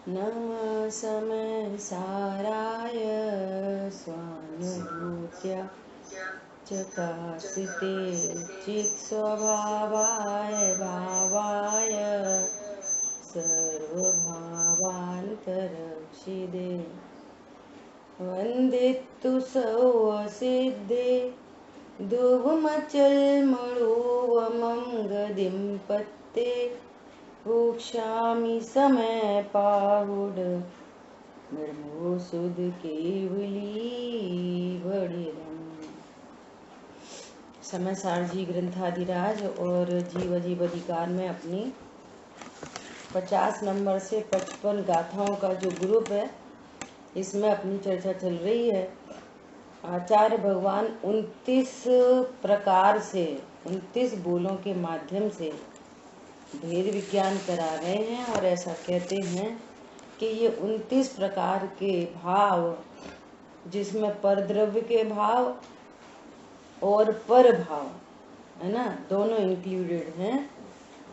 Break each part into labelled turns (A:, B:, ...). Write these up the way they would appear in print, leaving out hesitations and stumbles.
A: नमः समय साराय स्वानुभूत्या चकासिते चित्स्वभावाय भावाय सर्वभावान्तरक्षिदे वन्दितु सौसिद्धे दुवमचलमणोवमं पत्ते भोक्ष्यामि समय पाहुड निर्मो सुध केवली बड़िरम। समय सारजी ग्रंथाधिराज और जीव जीव अधिकार में अपनी 50 नंबर से 55 गाथाओं का जो ग्रुप है, इसमें अपनी चर्चा चल रही है। आचार्य भगवान 29 प्रकार से 29 बोलों के माध्यम से भेद विज्ञान करा रहे हैं और ऐसा कहते हैं कि ये 29 प्रकार के भाव, जिसमें परद्रव्य के भाव और पर भाव है ना, दोनों इंक्लूडेड हैं,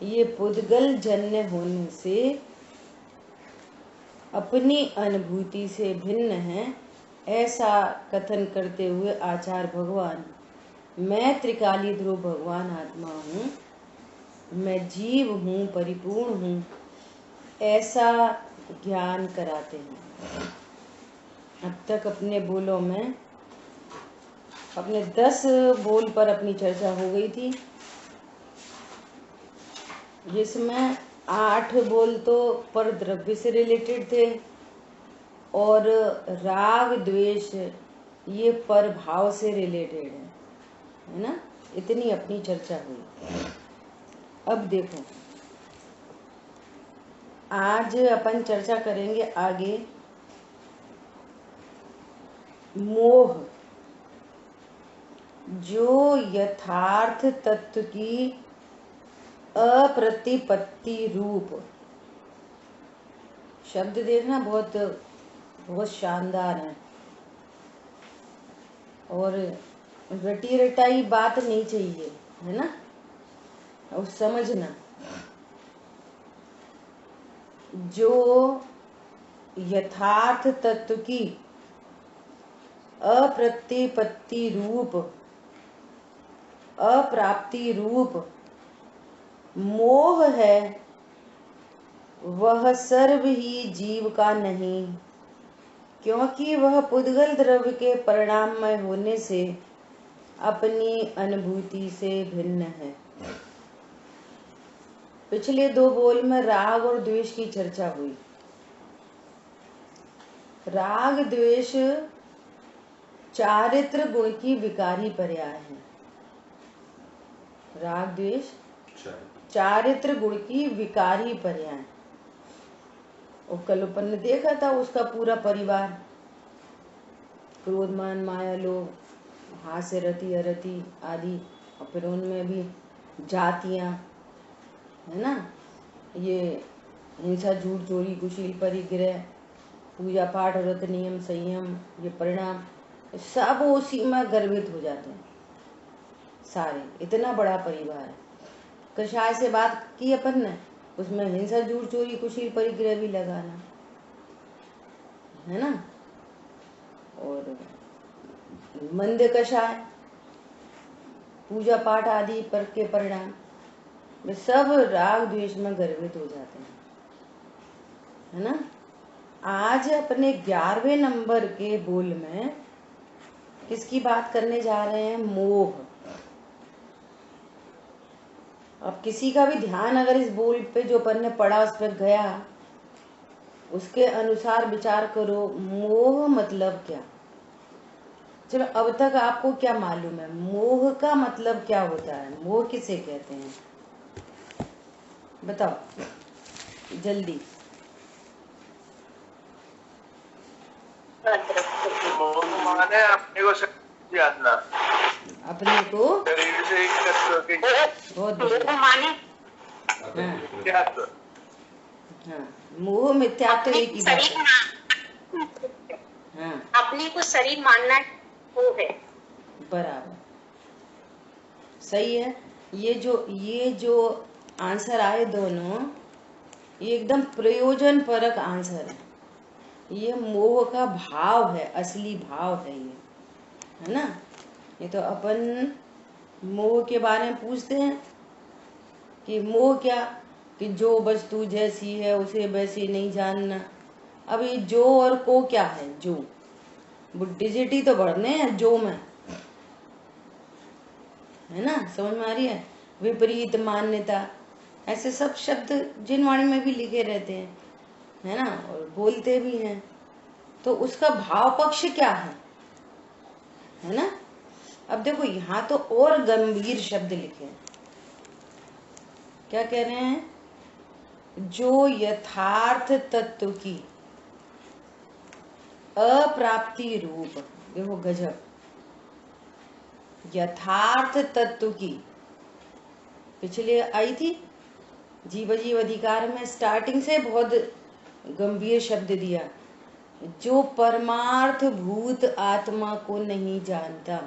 A: ये पुद्गल जन्य होने से अपनी अनुभूति से भिन्न है, ऐसा कथन करते हुए आचार्य भगवान मैं त्रिकाली ध्रुव भगवान आत्मा हूँ, मैं जीव हूँ, परिपूर्ण हूँ, ऐसा ज्ञान कराते हैं। अब तक अपने बोलों में अपने 10 बोल पर अपनी चर्चा हो गई थी, जिसमें 8 बोल तो पर द्रव्य से रिलेटेड थे और राग द्वेष ये पर भाव से रिलेटेड है ना। इतनी अपनी चर्चा हुई। अब देखो, आज अपन चर्चा करेंगे आगे मोह, जो यथार्थ तत्व की अप्रतिपत्ति रूप। शब्द देखना बहुत बहुत शानदार है और रटी रटाई बात नहीं चाहिए, है ना, और समझना। जो यथार्थ तत्व की अप्रतिपत्ति रूप, अप्राप्ति रूप मोह है, वह सर्व ही जीव का नहीं, क्योंकि वह पुद्गल द्रव्य के परिणाममय होने से अपनी अनुभूति से भिन्न है। पिछले 2 बोल में राग और द्वेष की चर्चा हुई। राग द्वेष चारित्र गुण की विकारी पर्याय है। राग द्वेष चारित्र गुण की विकारी पर्याय। और कल अपन ने देखा था उसका पूरा परिवार, क्रोध मान माया लोभ, हास्य रति अरति आदि, और फिर उनमें भी जातियां, है ना, ये हिंसा झूठ चोरी कुशील परिग्रह पूजा पाठ व्रत नियम संयम, ये परिणाम सब उसी में गर्भित हो जाते हैं सारे। इतना बड़ा परिवार है। कषाय से बात की अपन ने, उसमें हिंसा झूठ चोरी कुशील परिग्रह भी लगाना है ना। और मंद कषाय पूजा पाठ आदि पर के परिणाम वे सब राग द्वेष में गर्भित हो जाते हैं, है ना। आज अपने 11वें नंबर के बोल में किसकी बात करने जा रहे हैं? मोह। अब किसी का भी ध्यान अगर इस बोल पे जो अपन ने पढ़ा उस पर गया, उसके अनुसार विचार करो, मोह मतलब क्या। चलो, अब तक आपको क्या मालूम है मोह का मतलब क्या होता है? मोह किसे कहते हैं, बताओ जल्दी।
B: माने अपने को जानना,
A: अपने को
B: शरीर से
A: बहुत बढ़िया। हाँ, मोह मिथ्यात्व एक ही बात है। हाँ,
C: अपने को शरीर मानना वो है।
A: बराबर, सही है। ये जो आंसर आए दोनों, ये एकदम प्रयोजन परक आंसर है। ये मोह का भाव है, असली भाव है ये, है ना। ये तो अपन मोह के बारे में पूछते हैं कि मोह क्या, कि जो वस्तु जैसी है उसे वैसी नहीं जानना। अब ये जो और को क्या है? जो बुद्धिजिटी तो बढ़ने हैं जो में, है ना, समझ में आ रही है। विपरीत मान्यता, ऐसे सब शब्द जिन वाणी में भी लिखे रहते हैं, है ना, और बोलते भी हैं। तो उसका भाव पक्ष क्या है ना। अब देखो यहाँ तो और गंभीर शब्द लिखे हैं। क्या कह रहे हैं? जो यथार्थ तत्व की अप्राप्ति रूप, देखो गजब, यथार्थ तत्व की पिछले आई थी जीव जीव अधिकार में, स्टार्टिंग से बहुत गंभीर शब्द दिया। जो परमार्थ भूत आत्मा को नहीं जानता,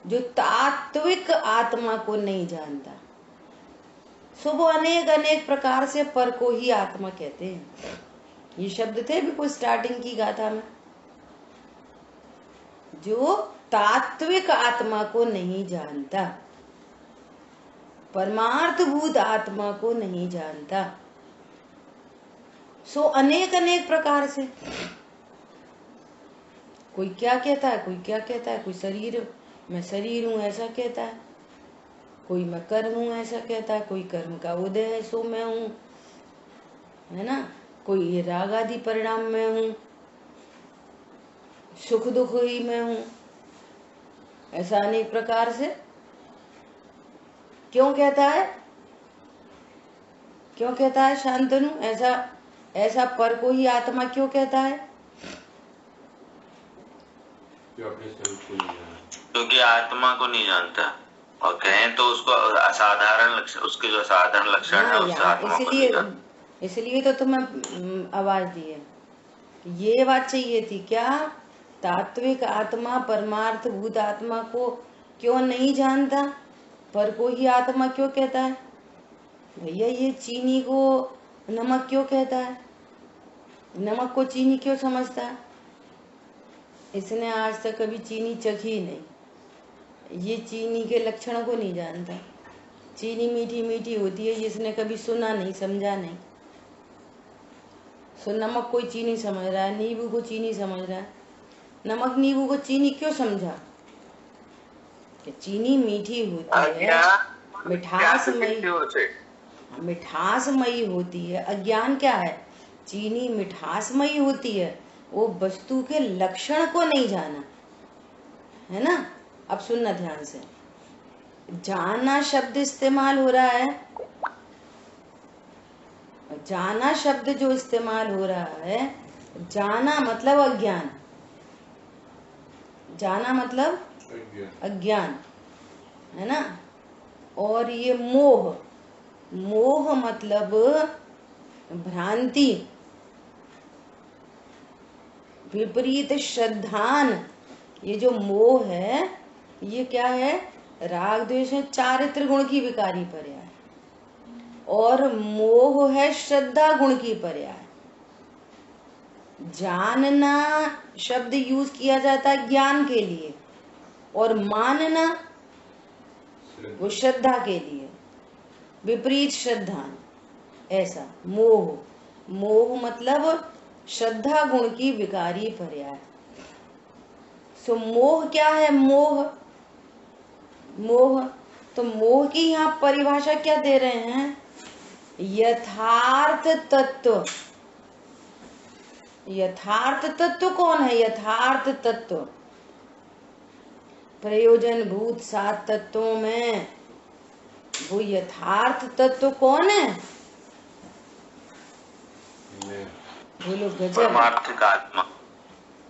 A: जो तात्विक आत्मा को नहीं जानता, सो वो अनेक अनेक प्रकार से पर को ही आत्मा कहते हैं। ये शब्द थे बिल्कुल स्टार्टिंग की गाथा में। जो तात्विक आत्मा को नहीं जानता, परमार्थ भूत आत्मा को नहीं जानता, सो अनेक अनेक प्रकार से, कोई क्या कहता है, कोई क्या कहता है, कोई शरीर, मैं शरीर हूं ऐसा कहता है, कोई मैं कर्म हूं ऐसा कहता है, कोई कर्म का उदय है सो मैं हूं, है ना, कोई ये राग आदि परिणाम में हूं, सुख दुख ही में हूं, ऐसा अनेक प्रकार से क्यों कहता है? क्यों कहता है शांतनु? ऐसा ऐसा पर को ही आत्मा क्यों कहता है?
D: क्योंकि आत्मा को नहीं जानता, और कहें तो उसको असाधारण लक्षण, उसके जो साधारण लक्षण है उससे आत्मा को नहीं जानता।
A: इसलिए तो तुम्हें आवाज दी है। ये बात चाहिए थी क्या? तात्विक आत्मा परमार्थ भूत आत्मा को क्यों नहीं जानता, पर को ही आत्मा क्यों कहता है? भैया ये चीनी को नमक क्यों कहता है, नमक को चीनी क्यों समझता है? इसने आज तक कभी चीनी चखी नहीं, ये चीनी के लक्षणों को नहीं जानता। चीनी मीठी मीठी होती है, जिसने कभी सुना नहीं समझा नहीं। सो नमक कोई चीनी समझ रहा है, नींबू को चीनी समझ रहा है। नमक नींबू को चीनी क्यों समझा? कि चीनी मीठी होती है, मिठासमयी होती है। अज्ञान क्या है? चीनी मिठासमयी होती है, वो वस्तु के लक्षण को नहीं जाना, है ना। अब सुनना ध्यान से, जाना शब्द इस्तेमाल हो रहा है, जाना शब्द जो इस्तेमाल हो रहा है, जाना मतलब अज्ञान, जाना मतलब अज्ञान, है ना। और ये मोह, मोह मतलब भ्रांति, विपरीत श्रद्धान। ये जो मोह है ये क्या है? राग द्वेष है, चारित्र गुण की विकारी पर्याय, और मोह है श्रद्धा गुण की पर्याय। जानना शब्द यूज किया जाता है ज्ञान के लिए, और मानना वो श्रद्धा के लिए, विपरीत श्रद्धा, ऐसा मोह। मोह मतलब श्रद्धा गुण की विकारी पर्याय। सो मोह क्या है? मोह, मोह तो मोह की यहाँ परिभाषा क्या दे रहे हैं? यथार्थ तत्व। यथार्थ तत्व कौन है? यथार्थ तत्व प्रयोजन भूत 7 तत्वों में वो यथार्थ तत्व कौन है? बोलो गजब।
D: परमार्थिक आत्मा,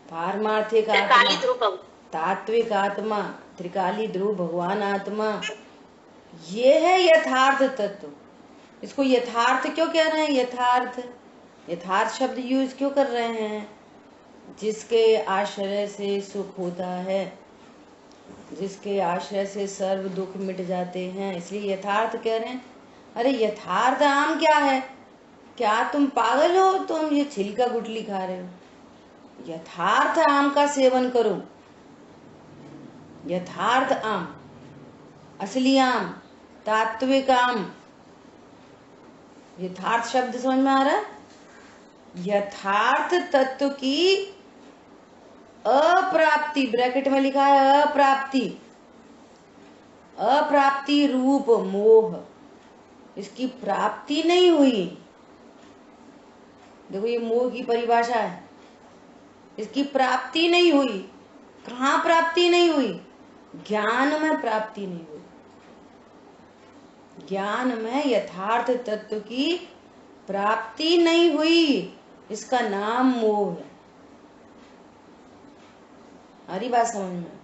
A: पारमार्थिक आत्मा, तात्विक आत्मा, त्रिकाली ध्रुव भगवान आत्मा, ये है यथार्थ तत्व। इसको यथार्थ क्यों कह रहे हैं? यथार्थ, यथार्थ शब्द यूज क्यों कर रहे हैं? जिसके आश्रय से सुख होता है, जिसके आश्रय से सर्व दुख मिट जाते हैं, इसलिए यथार्थ कह रहे हैं। अरे यथार्थ आम क्या है? क्या तुम पागल हो? तुम ये छिलका गुठली खा रहे हो। यथार्थ आम का सेवन करो। यथार्थ आम, असली आम, तात्विक आम। यथार्थ शब्द समझ में आ रहा है? यथार्थ तत्व की अप्राप्ति, ब्रैकेट में लिखा है अप्राप्ति, अप्राप्ति रूप मोह, इसकी प्राप्ति नहीं हुई। देखो ये मोह की परिभाषा है। इसकी प्राप्ति नहीं हुई। कहाँ प्राप्ति नहीं हुई? ज्ञान में प्राप्ति नहीं हुई। ज्ञान में यथार्थ तत्व की प्राप्ति नहीं हुई, इसका नाम मोह है। हरी बात समझ में?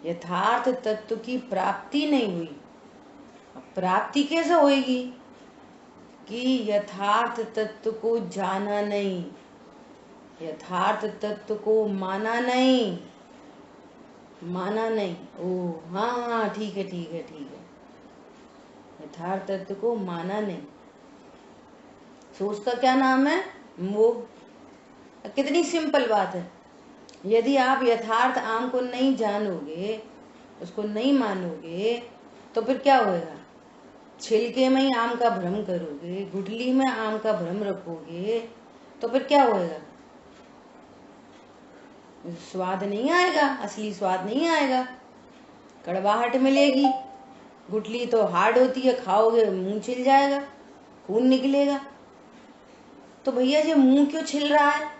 A: यथार्थ तत्व की प्राप्ति नहीं हुई। प्राप्ति कैसे होगी? कि यथार्थ तत्व को जाना नहीं, यथार्थ तत्व को माना नहीं, माना नहीं। ओ हाँ हाँ, ठीक है ठीक है ठीक है। यथार्थ तत्व को माना नहीं, तो उसका क्या नाम है? मोह। कितनी सिंपल बात है। यदि आप यथार्थ आम को नहीं जानोगे, उसको नहीं मानोगे, तो फिर क्या होगा? छिलके में ही आम का भ्रम करोगे, गुठली में आम का भ्रम रखोगे, तो फिर क्या होएगा? स्वाद नहीं आएगा, असली स्वाद नहीं आएगा, कड़वाहट मिलेगी। गुठली तो हार्ड होती है, खाओगे मुंह छिल जाएगा, खून निकलेगा। तो भैया जी मुंह क्यों छिल रहा है?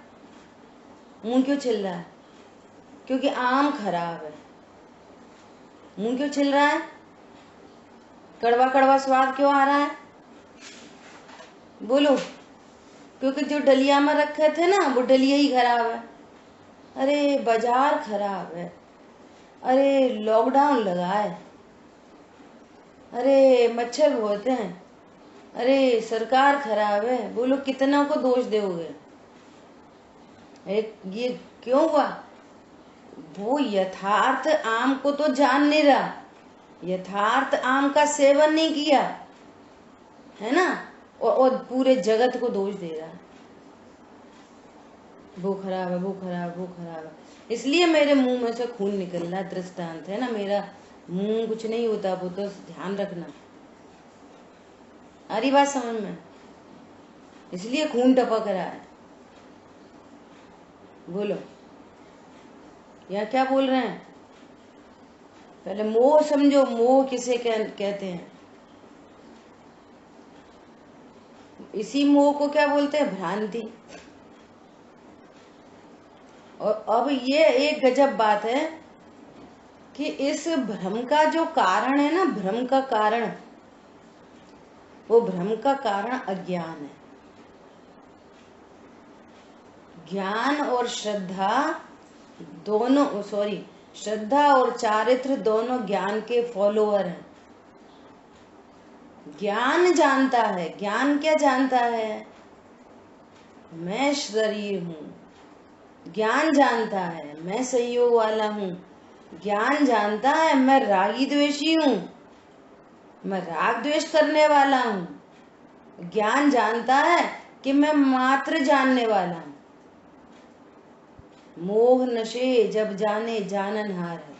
A: मुंह क्यों छिल रहा है? क्योंकि आम खराब है। मुंह क्यों छिल रहा है? कड़वा कड़वा स्वाद क्यों आ रहा है? बोलो। क्योंकि जो डलिया में रखे थे ना, वो डलिया ही खराब है। अरे बाजार खराब है, अरे लॉकडाउन लगा है, अरे मच्छर बहुत हैं, अरे सरकार खराब है। बोलो कितना को दोष दोगे? ये क्यों हुआ? वो यथार्थ आम को तो जान नहीं रहा, यथार्थ आम का सेवन नहीं किया है ना, और पूरे जगत को दोष दे रहा है। वो खराब है, वो खराब, वो खराब है, इसलिए मेरे मुंह में से खून निकल रहा है। दृष्टांत है ना, मेरा मुंह कुछ नहीं होता, वो तो ध्यान रखना। आ रही बात समझ में? इसलिए खून टपक रहा है। बोलो या क्या बोल रहे हैं? पहले मोह समझो। मोह किसे कहते हैं? इसी मोह को क्या बोलते हैं? भ्रांति। और अब ये एक गजब बात है कि इस भ्रम का जो कारण है ना, भ्रम का कारण, वो भ्रम का कारण अज्ञान है। ज्ञान और श्रद्धा दोनों, श्रद्धा और चारित्र दोनों ज्ञान के फॉलोअर हैं। ज्ञान जानता है। ज्ञान क्या जानता है? मैं शरीर हूं। ज्ञान जानता है मैं संयोग वाला हूं। ज्ञान जानता है मैं रागी द्वेषी हूं, मैं राग द्वेष करने वाला हूं। ज्ञान जानता है कि मैं मात्र जानने वाला हूं। मोह नशे जब जाने जाननहार है।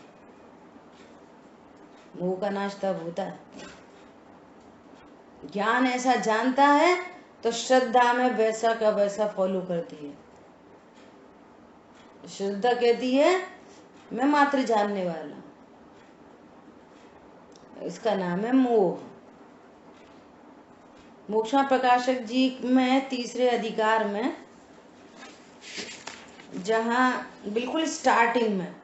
A: मोह का नाश तब होता है। ज्ञान ऐसा जानता है तो श्रद्धा में वैसा का वैसा फॉलो करती है। श्रद्धा कहती है मैं मात्र जानने वाला हूं, इसका नाम है मोह। मोक्षा प्रकाशक जी में तीसरे अधिकार में, जहां बिल्कुल स्टार्टिंग में,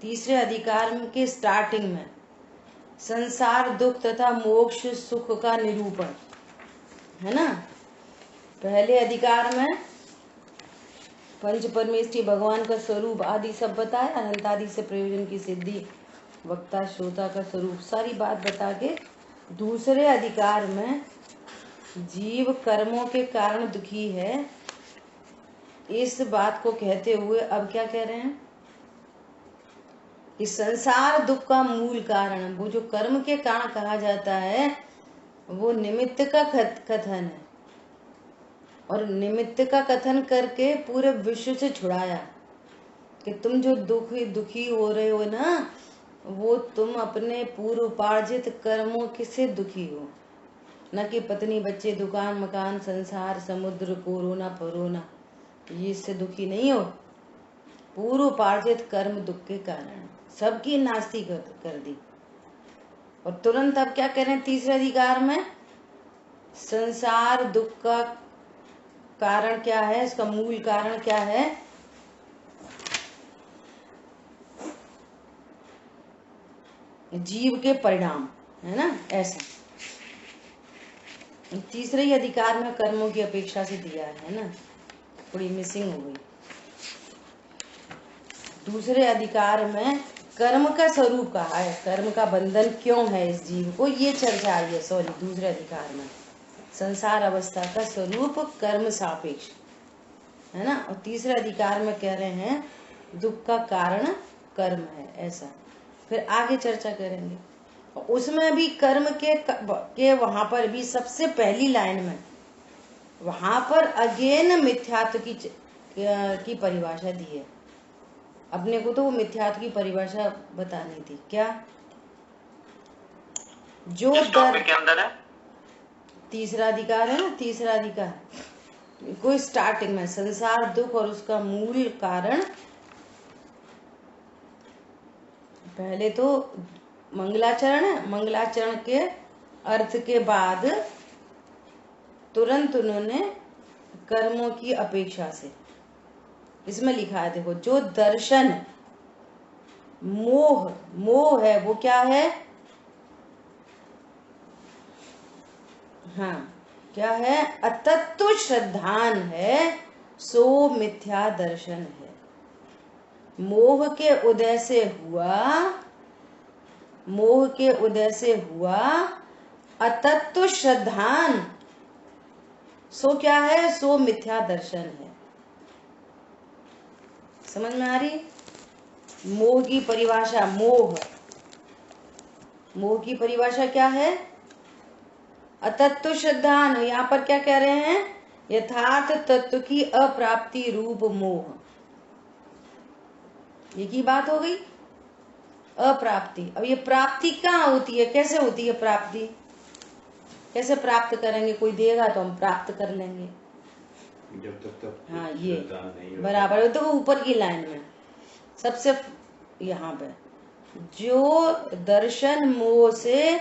A: तीसरे अधिकार के स्टार्टिंग में संसार दुख तथा मोक्ष सुख का निरूपण है ना। पहले अधिकार में पंच परमेष्ठी भगवान का स्वरूप आदि सब बताया, अनंत आदि से प्रयोजन की सिद्धि, वक्ता श्रोता का स्वरूप, सारी बात बता के दूसरे अधिकार में जीव कर्मों के कारण दुखी है, इस बात को कहते हुए अब क्या कह रहे हैं कि संसार दुख का मूल कारण, वो जो कर्म के कारण कहा जाता है, वो निमित्त का कथन है, और निमित्त का कथन करके पूरे विश्व से छुड़ाया कि तुम जो दुखी हो रहे हो ना, वो तुम अपने पूर्व उपार्जित कर्मों से दुखी हो, न कि पत्नी बच्चे दुकान मकान संसार समुद्र कोरोना परोना, ये इससे दुखी नहीं हो। पूर्व उपार्जित कर्म दुख के कारण सबकी नास्ती कर दी। और तुरंत अब क्या करें तीसरे अधिकार में, संसार दुख का कारण क्या है, इसका मूल कारण क्या है, जीव के परिणाम, है ना। ऐसा तीसरे ही अधिकार में कर्मों की अपेक्षा से दिया है ना, थोड़ी मिसिंग हो गई। दूसरे अधिकार में कर्म का स्वरूप कहा है, कर्म का बंधन क्यों है इस जीव को, ये चर्चा आई है। सॉरी, दूसरे अधिकार में संसार अवस्था का स्वरूप कर्म सापेक्ष, है ना। और तीसरे अधिकार में कह रहे हैं दुख का कारण कर्म है, ऐसा। फिर आगे चर्चा करेंगे। उसमें भी कर्म के वहां पर भी सबसे पहली लाइन में वहां पर अगेन मिथ्यात्व की परिभाषा दी है। अपने को तो वो मिथ्यात्व की परिभाषा बतानी थी। क्या जो
D: टॉपिक के अंदर है,
A: तीसरा अधिकार है ना, तीसरा अधिकार कोई स्टार्टिंग में संसार दुख और उसका मूल कारण, पहले तो मंगलाचरण है, मंगलाचरण के अर्थ के बाद तुरंत उन्होंने कर्मों की अपेक्षा से, इसमें लिखा है देखो, जो दर्शन मोह है वो क्या है, हाँ क्या है, अतत्व श्रद्धान है सो मिथ्या दर्शन है। मोह के उदय से हुआ अतत्व श्रद्धान, सो क्या है, सो मिथ्या दर्शन है। समझ में आ रही? मोह की परिभाषा, मोह की परिभाषा क्या है, अतत्व श्रद्धान। यहाँ पर क्या कह रहे हैं, यथार्थ तत्व की अप्राप्ति रूप मोह। ये की बात हो गई, अप्राप्ति। अब ये प्राप्ति कहाँ होती है, कैसे होती है प्राप्ति, कैसे प्राप्त करेंगे, कोई देगा तो हम प्राप्त कर लेंगे,
E: जब तक
A: हाँ ये बराबर। तो ऊपर की लाइन में सबसे यहाँ पे, जो दर्शन मोह से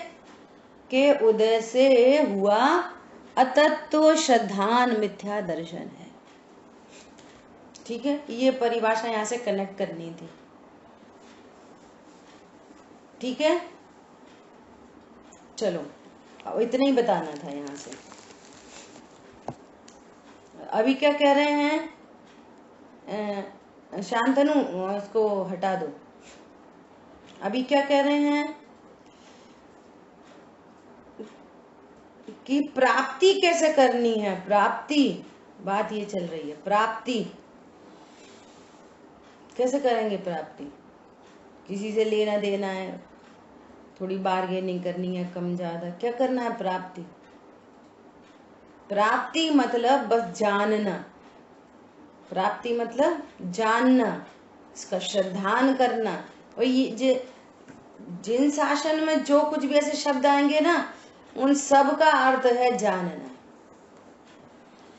A: के उदय से हुआ अतत्व श्रद्धान मिथ्या दर्शन है। ठीक है, ये परिभाषा यहाँ से कनेक्ट करनी थी। ठीक है, चलो अब इतना ही बताना था यहाँ से। अभी क्या कह रहे हैं, शांतनु इसको हटा दो। अभी क्या कह रहे हैं कि प्राप्ति कैसे करनी है, प्राप्ति बात ये चल रही है, प्राप्ति कैसे करेंगे, प्राप्ति किसी से लेना देना है, थोड़ी बार्गेनिंग करनी है, कम ज्यादा, क्या करना है प्राप्ति। प्राप्ति मतलब बस जानना, प्राप्ति मतलब जानना, इसका श्रद्धान करना। और ये जिन शासन में जो कुछ भी ऐसे शब्द आएंगे ना, उन सब का अर्थ है जानना।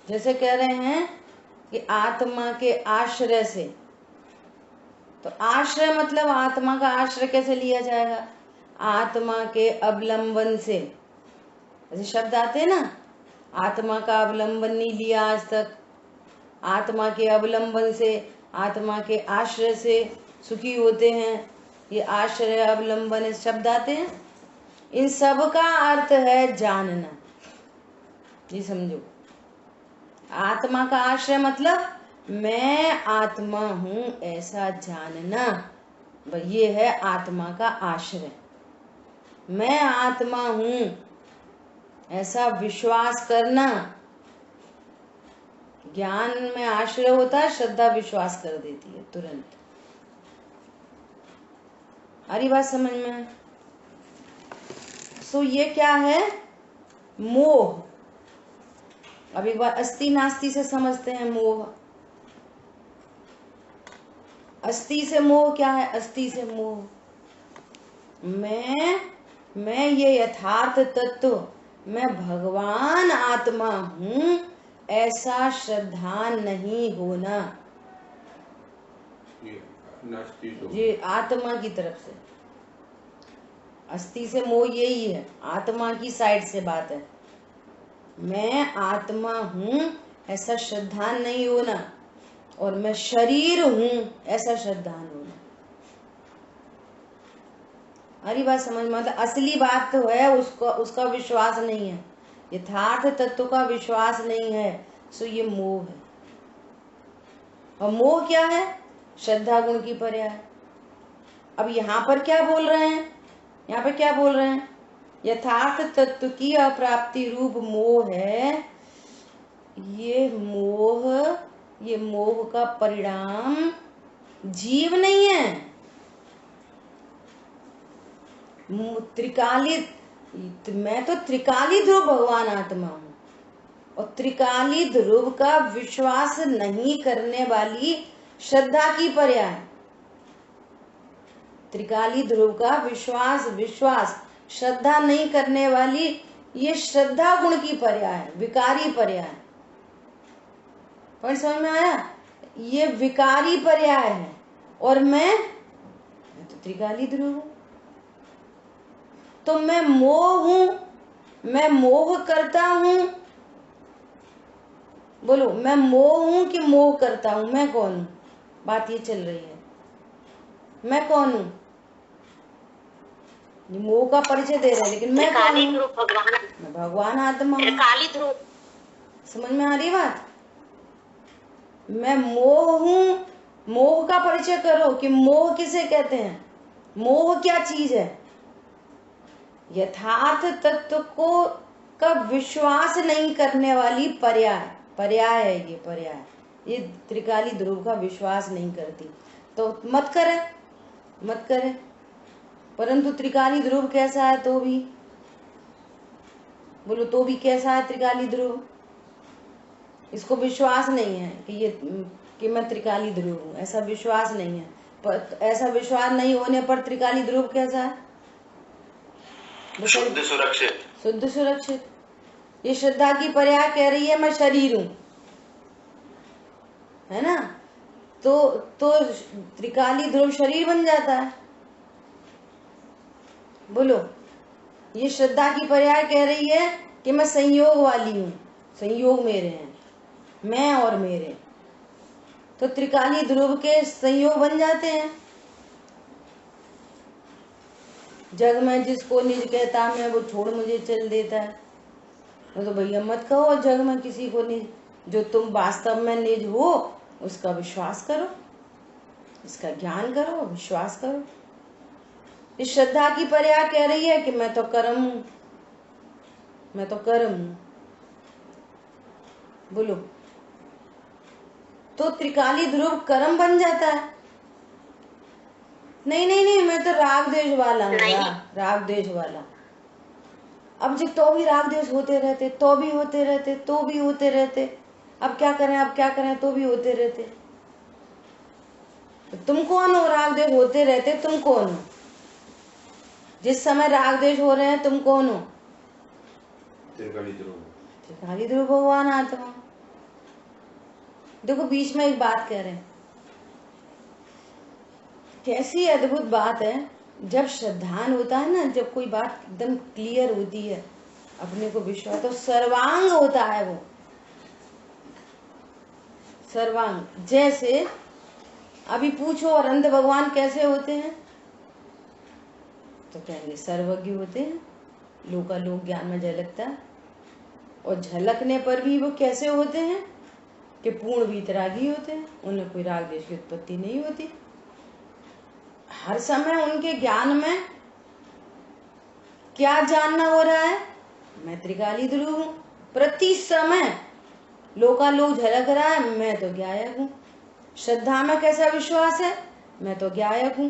A: जैसे कह रहे हैं कि आत्मा के आश्रय से, तो आश्रय मतलब आत्मा का आश्रय कैसे लिया जाएगा, आत्मा के अवलंबन से। ऐसे शब्द आते हैं ना, आत्मा का अवलंबन नहीं लिया आज तक, आत्मा के अवलंबन से, आत्मा के आश्रय से सुखी होते हैं, ये आश्रय अवलंबन शब्द आते हैं। इन सब का अर्थ है जानना। ये समझो, आत्मा का आश्रय मतलब मैं आत्मा हूं ऐसा जानना, ये है आत्मा का आश्रय। मैं आत्मा हूं ऐसा विश्वास करना। ज्ञान में आश्रय होता है, श्रद्धा विश्वास कर देती है तुरंत। हरी बात समझ में? सो ये क्या है, मोह। अब एक बार अस्ति नास्ति से समझते हैं मोह। अस्ति से मोह क्या है? अस्ति से मोह मैं ये यथार्थ तत्व, मैं भगवान आत्मा हूं, ऐसा श्रद्धा नहीं होना। ये आत्मा की तरफ से अस्ति से मोह यही है, आत्मा की साइड से बात है। मैं आत्मा हूं ऐसा श्रद्धा नहीं होना, और मैं शरीर हूं ऐसा श्रद्धा होना। अरे बात समझ में आता? असली बात तो है उसका विश्वास नहीं है, यथार्थ तत्व का विश्वास नहीं है, सो ये मोह है। और मोह क्या है? श्रद्धा गुण की पर्याय। अब यहाँ पर क्या बोल रहे हैं? यहाँ पे क्या बोल रहे हैं? यथार्थ तत्व की अप्राप्ति रूप मोह है। ये मोह का परिणाम जीव नहीं है। मैं तो त्रिकाली ध्रुव भगवान आत्मा हूं, और त्रिकाली ध्रुव का विश्वास नहीं करने वाली श्रद्धा की पर्याय। त्रिकाली ध्रुव का विश्वास श्रद्धा नहीं करने वाली, ये श्रद्धा गुण की पर्याय, विकारी पर्याय। पॉइंट समझ में आया? ये विकारी पर्याय है, और मैं तो त्रिकाली ध्रुव हूं। तो मैं मोह हूं, मैं मोह करता हूं। बोलो, मैं मोह हूं कि मोह करता हूं? मैं कौन हूं? बात ये चल रही है, मैं कौन हूं? ये मोह का परिचय दे रहा है, लेकिन मैं कौन हूं? मैं भगवान आत्मा हूं। समझ में आ रही बात? मैं मोह हूं। मोह का परिचय करो कि मोह किसे कहते हैं, मोह क्या चीज है? यथार्थ तत्व को का विश्वास नहीं करने वाली पर्याय है। ये पर्याय, ये त्रिकाली ध्रुव का विश्वास नहीं करती, तो मत करे। परंतु त्रिकाली ध्रुव कैसा है? तो भी बोलो, तो भी कैसा है त्रिकाली ध्रुव? इसको विश्वास नहीं है कि मैं त्रिकाली ध्रुव हूं, ऐसा विश्वास नहीं है। पर ऐसा विश्वास नहीं होने पर त्रिकाली ध्रुव कैसा है?
D: शुद्ध सुरक्षित।
A: ये श्रद्धा की पर्याय कह रही है मैं शरीर हूं, है ना? तो त्रिकाली ध्रुव शरीर बन जाता है। बोलो, ये श्रद्धा की पर्याय कह रही है कि मैं संयोग वाली हूं, संयोग मेरे हैं, मैं और मेरे। तो त्रिकाली ध्रुव के संयोग बन जाते हैं। जग में जिसको निज कहता मैं, वो छोड़ मुझे चल देता है। तो भैया मत कहो जग में किसी को निज, जो तुम वास्तव में निज हो उसका विश्वास करो, इसका ज्ञान करो, विश्वास करो। इस श्रद्धा की पर्याय कह रही है कि मैं तो कर्म हूं, मैं तो कर्म हूं। बोलो, तो त्रिकाली ध्रुव कर्म बन जाता है? नहीं, मैं तो राग द्वेष वाला हूँ, राग द्वेष वाला। अब जब तो भी राग द्वेष होते रहते, तो भी होते रहते। अब क्या करें, तो भी होते रहते। तो तुम कौन हो? राग द्वेष होते रहते, तुम कौन हो? जिस समय राग द्वेष हो रहे हैं, तुम कौन हो? त्रिकाली ध्रुव भगवान आत्मा। देखो, बीच में एक बात कह रहे हैं, कैसी अद्भुत बात है। जब श्रद्धान होता है ना, जब कोई बात एकदम क्लियर होती है, अपने को विश्वास, तो सर्वांग होता है वो। सर्वांग, जैसे अभी पूछो और अंध भगवान कैसे होते हैं, तो कहेंगे सर्वज्ञ होते हैं, लोकालोक ज्ञान में झलकता है। और झलकने पर भी वो कैसे होते हैं कि पूर्ण वीतरागी होते हैं, उन्हें कोई राग द्वेष की उत्पत्ति नहीं होती। हर समय उनके ज्ञान में क्या जानना हो रहा है? मैं त्रिकाली ध्रुव हूं। प्रति समय लोकालोक झलक रहा है, मैं तो ज्ञायक हूं। श्रद्धा में कैसा विश्वास है? मैं तो ज्ञायक हूं।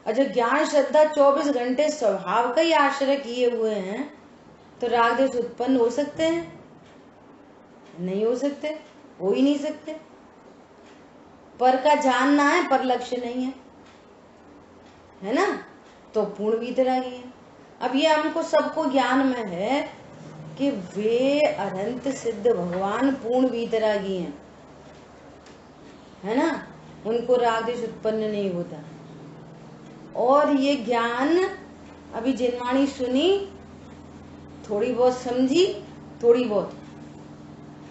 A: और जो ज्ञान श्रद्धा 24 घंटे स्वभाव का ही आश्रय किए हुए हैं, तो राग द्वेष उत्पन्न हो सकते हैं? नहीं हो सकते, हो ही नहीं सकते। पर का जानना है, पर लक्ष्य नहीं है ना? तो पूर्ण वीतरागी है। अब ये हमको सबको ज्ञान में है कि वे अनंत सिद्ध भगवान पूर्ण वीतरागी हैं, है ना? उनको राग द्वेष उत्पन्न नहीं होता। और ये ज्ञान अभी जिनवाणी सुनी, थोड़ी बहुत समझी, थोड़ी बहुत,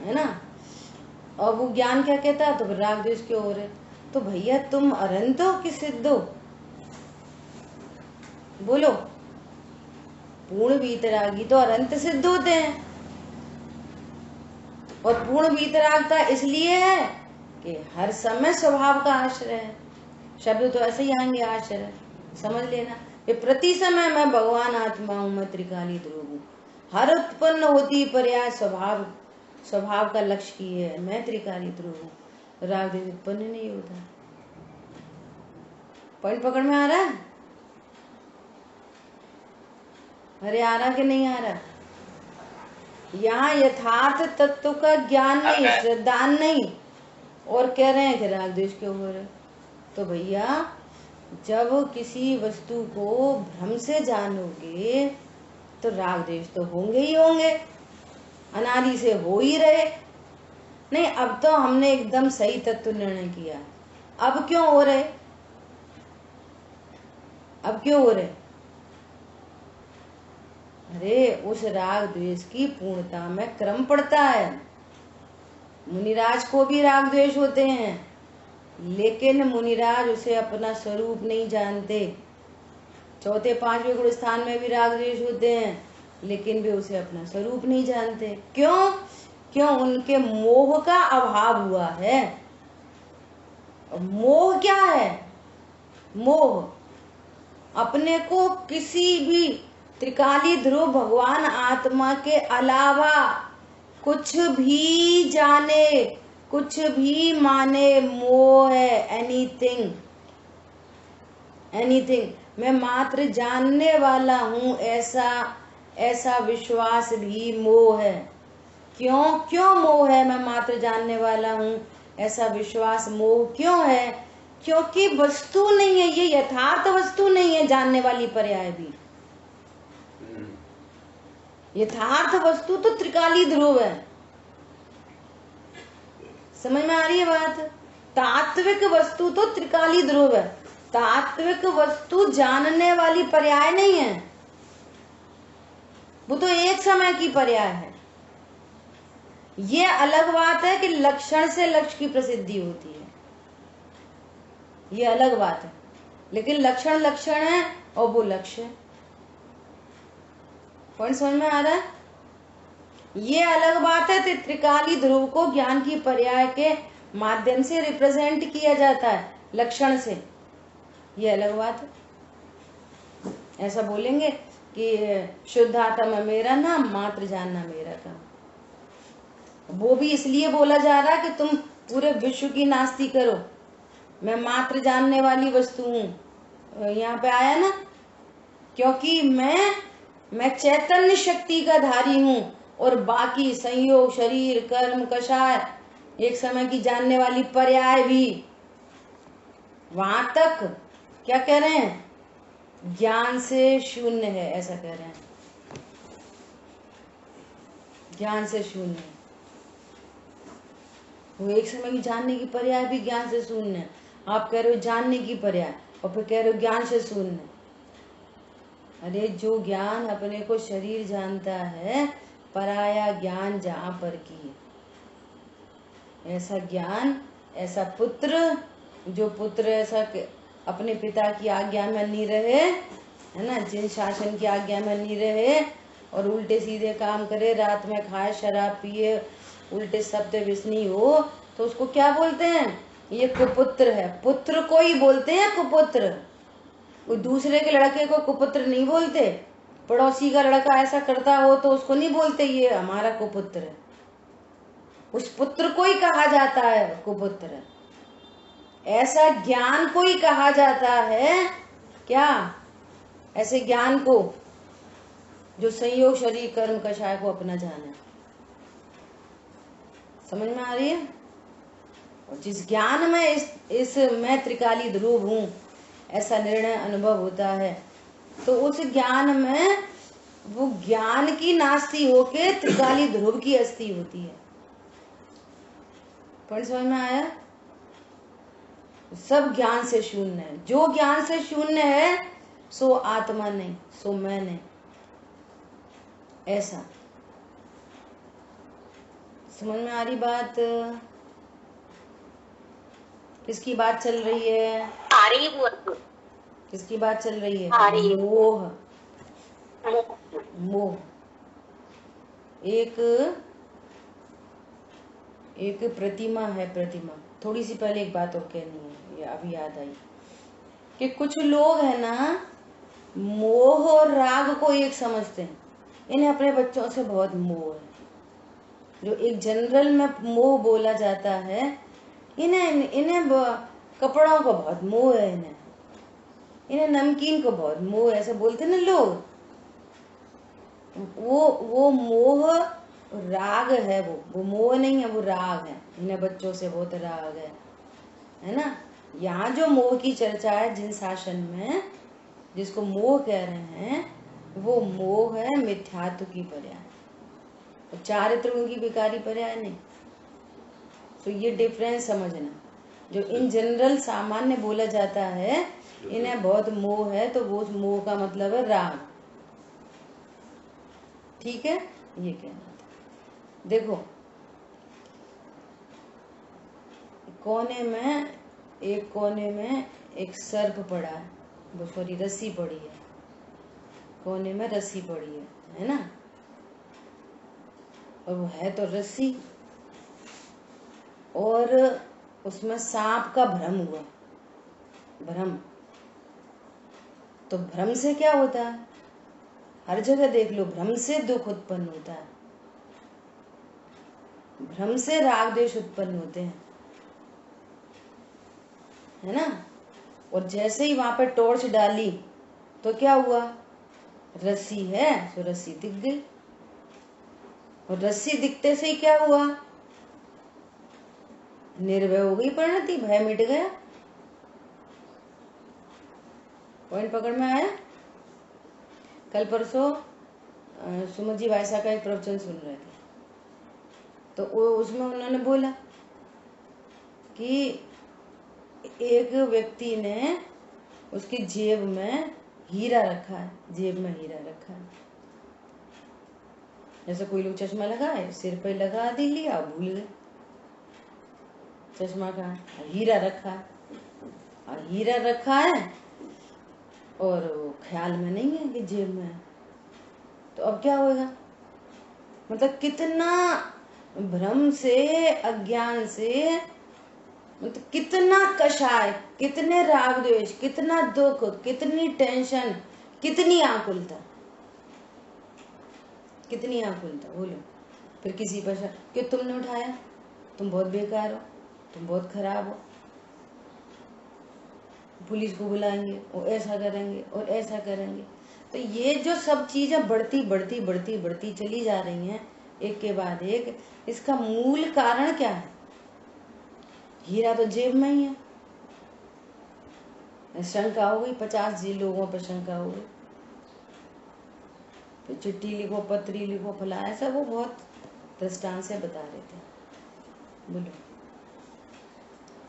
A: है ना? और वो ज्ञान क्या कहता है? तो राग द्वेष क्यों हो रहे? तो भैया तुम अनंत हो कि सिद्ध हो? बोलो। पूर्ण वीतरागी तो अनंत सिद्ध होते हैं। और पूर्ण वीतरागता इसलिए है कि हर समय स्वभाव का आश्रय है। शब्द तो ऐसे ही आएंगे, आश्रय, समझ लेना। ये प्रति समय मैं भगवान आत्मा हूं, मैं त्रिकाली ध्रुव हूं। हर उत्पन्न होती पर्याय स्वभाव का लक्ष्य की है, मैं त्रिकाली ध्रुव हूं। राग द्वेष उत्पन्न नहीं होता। पॉइंट पकड़ में आ रहा है? अरे आ रहा कि नहीं आ रहा? यहाँ यथार्थ तत्व का ज्ञान नहीं, श्रद्धान नहीं, और कह रहे हैं कि राग द्वेष क्यों हो रहे? तो भैया जब किसी वस्तु को भ्रम से जानोगे तो राग द्वेष तो होंगे ही होंगे, अनादि से हो ही रहे। नहीं, अब तो हमने एकदम सही तत्व निर्णय किया। अब क्यों हो रहे? अब क्यों हो रहे? अरे उस राग द्वेष की पूर्णता में क्रम पड़ता है। मुनिराज को भी राग द्वेष होते हैं, लेकिन मुनिराज उसे अपना स्वरूप नहीं जानते। चौथे पांचवें गुण स्थान में भी राग द्वेष होते हैं, लेकिन वे उसे अपना स्वरूप नहीं जानते। क्यों? क्यों? उनके मोह का अभाव हुआ है। मोह क्या है? मोह अपने को किसी भी त्रिकाली ध्रुव भगवान आत्मा के अलावा कुछ भी जाने, कुछ भी माने, मोह है। एनीथिंग, मैं मात्र जानने वाला हूं, ऐसा विश्वास भी मोह है। क्यों मोह है? मैं मात्र जानने वाला हूं ऐसा विश्वास मोह क्यों है? क्योंकि वस्तु नहीं है, ये यथार्थ वस्तु नहीं है। जानने वाली पर्याय भी यथार्थ वस्तु तो त्रिकाली ध्रुव है। समझ में आ रही है बात? तात्विक वस्तु तो त्रिकाली ध्रुव है। तात्विक वस्तु जानने वाली पर्याय नहीं है, वो तो एक समय की पर्याय है। ये अलग बात है कि लक्षण से लक्ष्य की प्रसिद्धि होती है, ये अलग बात है। लेकिन लक्षण है और वो लक्ष्य है। पॉइंट समझ में आ रहा है? ये अलग बात है। त्रिकाली ध्रुव को ज्ञान की पर्याय के माध्यम से रिप्रेजेंट किया जाता है, लक्षण से, ये अलग बात है। ऐसा बोलेंगे कि शुद्ध आत्मा मेरा नाम, मात्र जानना मेरा काम। वो भी इसलिए बोला जा रहा है कि तुम पूरे विश्व की नास्ती करो, मैं मात्र जानने वाली वस्तु हूं। यहाँ पे आया ना, क्योंकि मैं चैतन्य शक्ति का धारी हूं और बाकी संयोग, शरीर, कर्म, कषाय, एक समय की जानने वाली पर्याय भी। वहां तक क्या कह रहे हैं? ज्ञान से शून्य है, ऐसा कह रहे हैं। ज्ञान से शून्य है, वो एक समय की जानने की पर्याय भी ज्ञान से शून्य है। आप कह रहे हो जानने की पर्याय और फिर कह रहे हो ज्ञान से शून्य। अरे जो ज्ञान अपने को शरीर जानता है, पराया ज्ञान जहां पर की, ऐसा ज्ञान, ऐसा पुत्र, जो पुत्र ऐसा अपने पिता की आज्ञा में नहीं रहे, है ना, जिन शासन की आज्ञा में नहीं रहे और उल्टे सीधे काम करे, रात में खाए, शराब पिए, उल्टे शब्द विष्णी हो, तो उसको क्या बोलते हैं? ये कुपुत्र है। पुत्र को ही बोलते हैं कुपुत्र। कोई दूसरे के लड़के को कुपुत्र नहीं बोलते। पड़ोसी का लड़का ऐसा करता हो तो उसको नहीं बोलते ये हमारा कुपुत्र है। उस पुत्र को ही कहा जाता है कुपुत्र। ऐसा ज्ञान को ही कहा जाता है क्या? ऐसे ज्ञान को जो संयोग शरीर कर्म कषाय को अपना जाना। समझ में आ रही है? और जिस ज्ञान में इस मैं त्रिकाली ध्रुव हूं ऐसा निर्णय अनुभव होता है, तो उस ज्ञान में वो ज्ञान की नास्ती होके त्रिकाली ध्रुव की अस्थि होती है। पॉइंट समझ में आया? सब ज्ञान से शून्य है। जो ज्ञान से शून्य है सो आत्मा नहीं, सो मैं नहीं। ऐसा समझ में आ रही बात? किसकी बात चल रही है?
C: आ रही है बुआ जी।
A: किसकी बात चल रही है?
C: आ रही है।
A: मोह। मोह एक प्रतिमा है। प्रतिमा थोड़ी सी पहले एक बात और कहनी है, ये अभी याद आई कि कुछ लोग है ना मोह और राग को एक समझते हैं। इन्हें अपने बच्चों से बहुत मोह है। जो एक जनरल में मोह बोला जाता है, इन्हें कपड़ों को बहुत मोह है, इन्हें नमकीन को बहुत मोह है, ऐसे बोलते ना लोग। वो मोह राग है। वो मोह नहीं है, वो राग है। इन्हें बच्चों से बहुत राग है ना। यहाँ जो मोह की चर्चा है जिन शासन में, जिसको मोह कह रहे हैं, वो मोह है मिथ्यात्व की पर्याय, चारित्र गुण की विकारी पर्याय नहीं। तो ये डिफरेंस समझना। जो इन जनरल सामान्य बोला जाता है इन्हें बहुत मोह है, तो वो मोह का मतलब है राग। ठीक है, ये कहना था। देखो एक कोने में एक सर्प पड़ा है, वो सॉरी रस्सी पड़ी है। कोने में रस्सी पड़ी है ना। और वो है तो रस्सी, और उसमें सांप का भ्रम हुआ। भ्रम तो भ्रम से क्या होता है? हर जगह देख लो, भ्रम से दुख उत्पन्न होता है, भ्रम से राग द्वेष उत्पन्न होते हैं, है ना। और जैसे ही वहां पे टॉर्च डाली तो क्या हुआ? रस्सी है तो रस्सी दिख गई। और रस्सी दिखते से ही क्या हुआ? निर्भय हो गई परिणति, भय मिट गया। पॉइंट पकड़ में आया? कल परसों सुमन जी वायसा का एक प्रवचन सुन रहे थे, तो उसमें उन्होंने बोला कि एक व्यक्ति ने उसकी जेब में हीरा रखा है, जेब में हीरा रखा है। जैसे कोई लोग चश्मा लगाए, सिर पे लगा दी, लिया, भूल गए चश्मा का। हीरा रखा है, हीरा रखा है और ख्याल में नहीं है कि जेब में है। तो अब क्या होगा? मतलब कितना भ्रम से, अज्ञान से, मतलब कितना कषाय, कितने राग द्वेष, कितना दुख, कितनी टेंशन, कितनी आकुलता, कितनी आकुलता। बोलो फिर किसी पर क्यों तुमने उठाया, तुम बहुत बेकार हो, तुम बहुत खराब हो, पुलिस को बुलाएंगे और ऐसा करेंगे और ऐसा करेंगे। तो ये जो सब चीजें बढ़ती बढ़ती बढ़ती बढ़ती चली जा रही हैं एक के बाद एक, इसका मूल कारण क्या है? हीरा तो जेब में ही है। शंका हो गई, 50 जी लोगों पर शंका हो गई, फिर चिट्ठी लिखो, पत्री लिखो, फला, ऐसा वो बहुत दृष्टांत से बता रहे थे। बोलो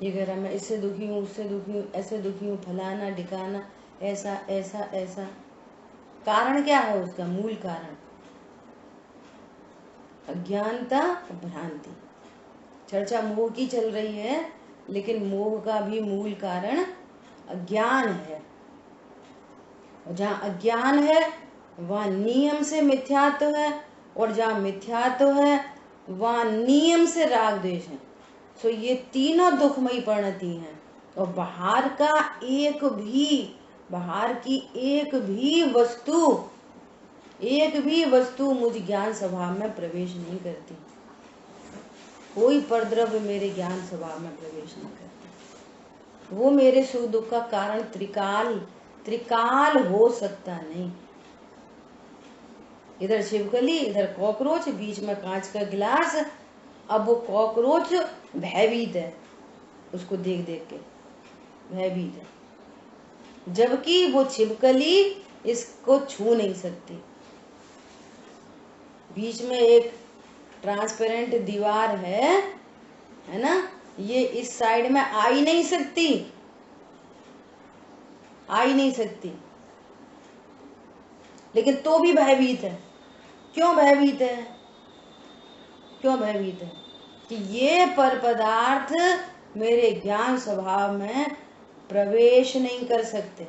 A: ये कह रहा मैं इससे दुखी हूँ, उससे दुखी हूँ, ऐसे दुखी हूँ, फलाना ढिकाना, ऐसा ऐसा ऐसा। कारण क्या है उसका? मूल कारण अज्ञानता, भ्रांति। चर्चा मोह की चल रही है, लेकिन मोह का भी मूल कारण अज्ञान है। और जहाँ अज्ञान है वहाँ नियम से मिथ्यात्व है, और जहाँ मिथ्यात्व है वहाँ नियम से राग द्वेष है। तो ये तीनों दुखमयी परिणति हैं। और बाहर की एक भी वस्तु मुझ ज्ञान स्वभाव में प्रवेश नहीं करती। कोई परद्रव्य मेरे ज्ञान स्वभाव में प्रवेश नहीं करती। वो मेरे सुख दुख का कारण त्रिकाल हो सकता नहीं। इधर छिपकली, इधर कॉकरोच, बीच में कांच का गिलास। अब वो कॉकरोच भयभीत है, उसको देख देख के भयभीत है, जबकि वो छिपकली इसको छू नहीं सकती। बीच में एक ट्रांसपेरेंट दीवार है ना, ये इस साइड में आ ही नहीं सकती, आ ही नहीं सकती, लेकिन तो भी भयभीत है। क्यों भयभीत है? क्यों भयभीत है? कि ये पर पदार्थ मेरे ज्ञान स्वभाव में प्रवेश नहीं कर सकते।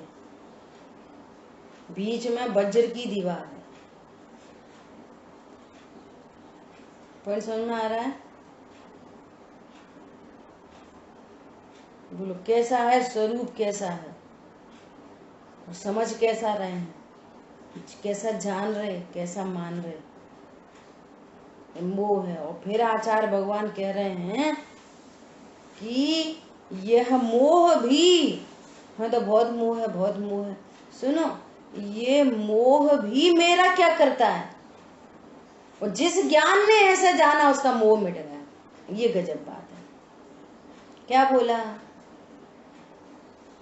A: बीच में वज्र की दीवार है। पर समझ में आ रहा है? बोलो कैसा है स्वरूप, कैसा है और समझ कैसा रहे हैं, कैसा जान रहे, कैसा मान रहे, मोह है। और फिर आचार्य भगवान कह रहे हैं कि यह मोह भी, हाँ तो बहुत मोह है, बहुत मोह है। सुनो, ये मोह भी मेरा क्या करता है, और जिस ज्ञान ने ऐसा जाना उसका मोह मिट गया। ये गजब बात है। क्या बोला?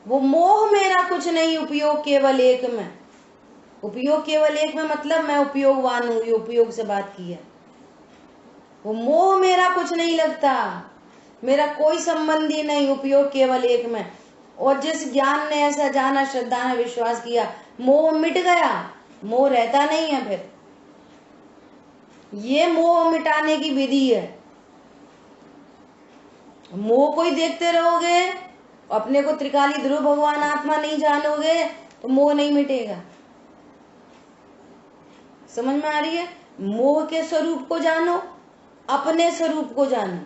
A: वो मोह मेरा कुछ नहीं, उपयोग केवल एक में। उपयोग केवल एक में मतलब मैं उपयोगवान हूं, ये उपयोग से बात की है। वो मोह मेरा कुछ नहीं लगता, मेरा कोई संबंधी नहीं, उपयोग केवल एक में। और जिस ज्ञान ने ऐसा जाना, श्रद्धा ने विश्वास किया, मोह मिट गया, मोह रहता नहीं है। फिर ये मोह मिटाने की विधि है। मोह को ही देखते रहोगे, अपने को त्रिकाली ध्रुव भगवान आत्मा नहीं जानोगे तो मोह नहीं मिटेगा। समझ में आ रही है? मोह के स्वरूप को जानो, अपने स्वरूप को जानो,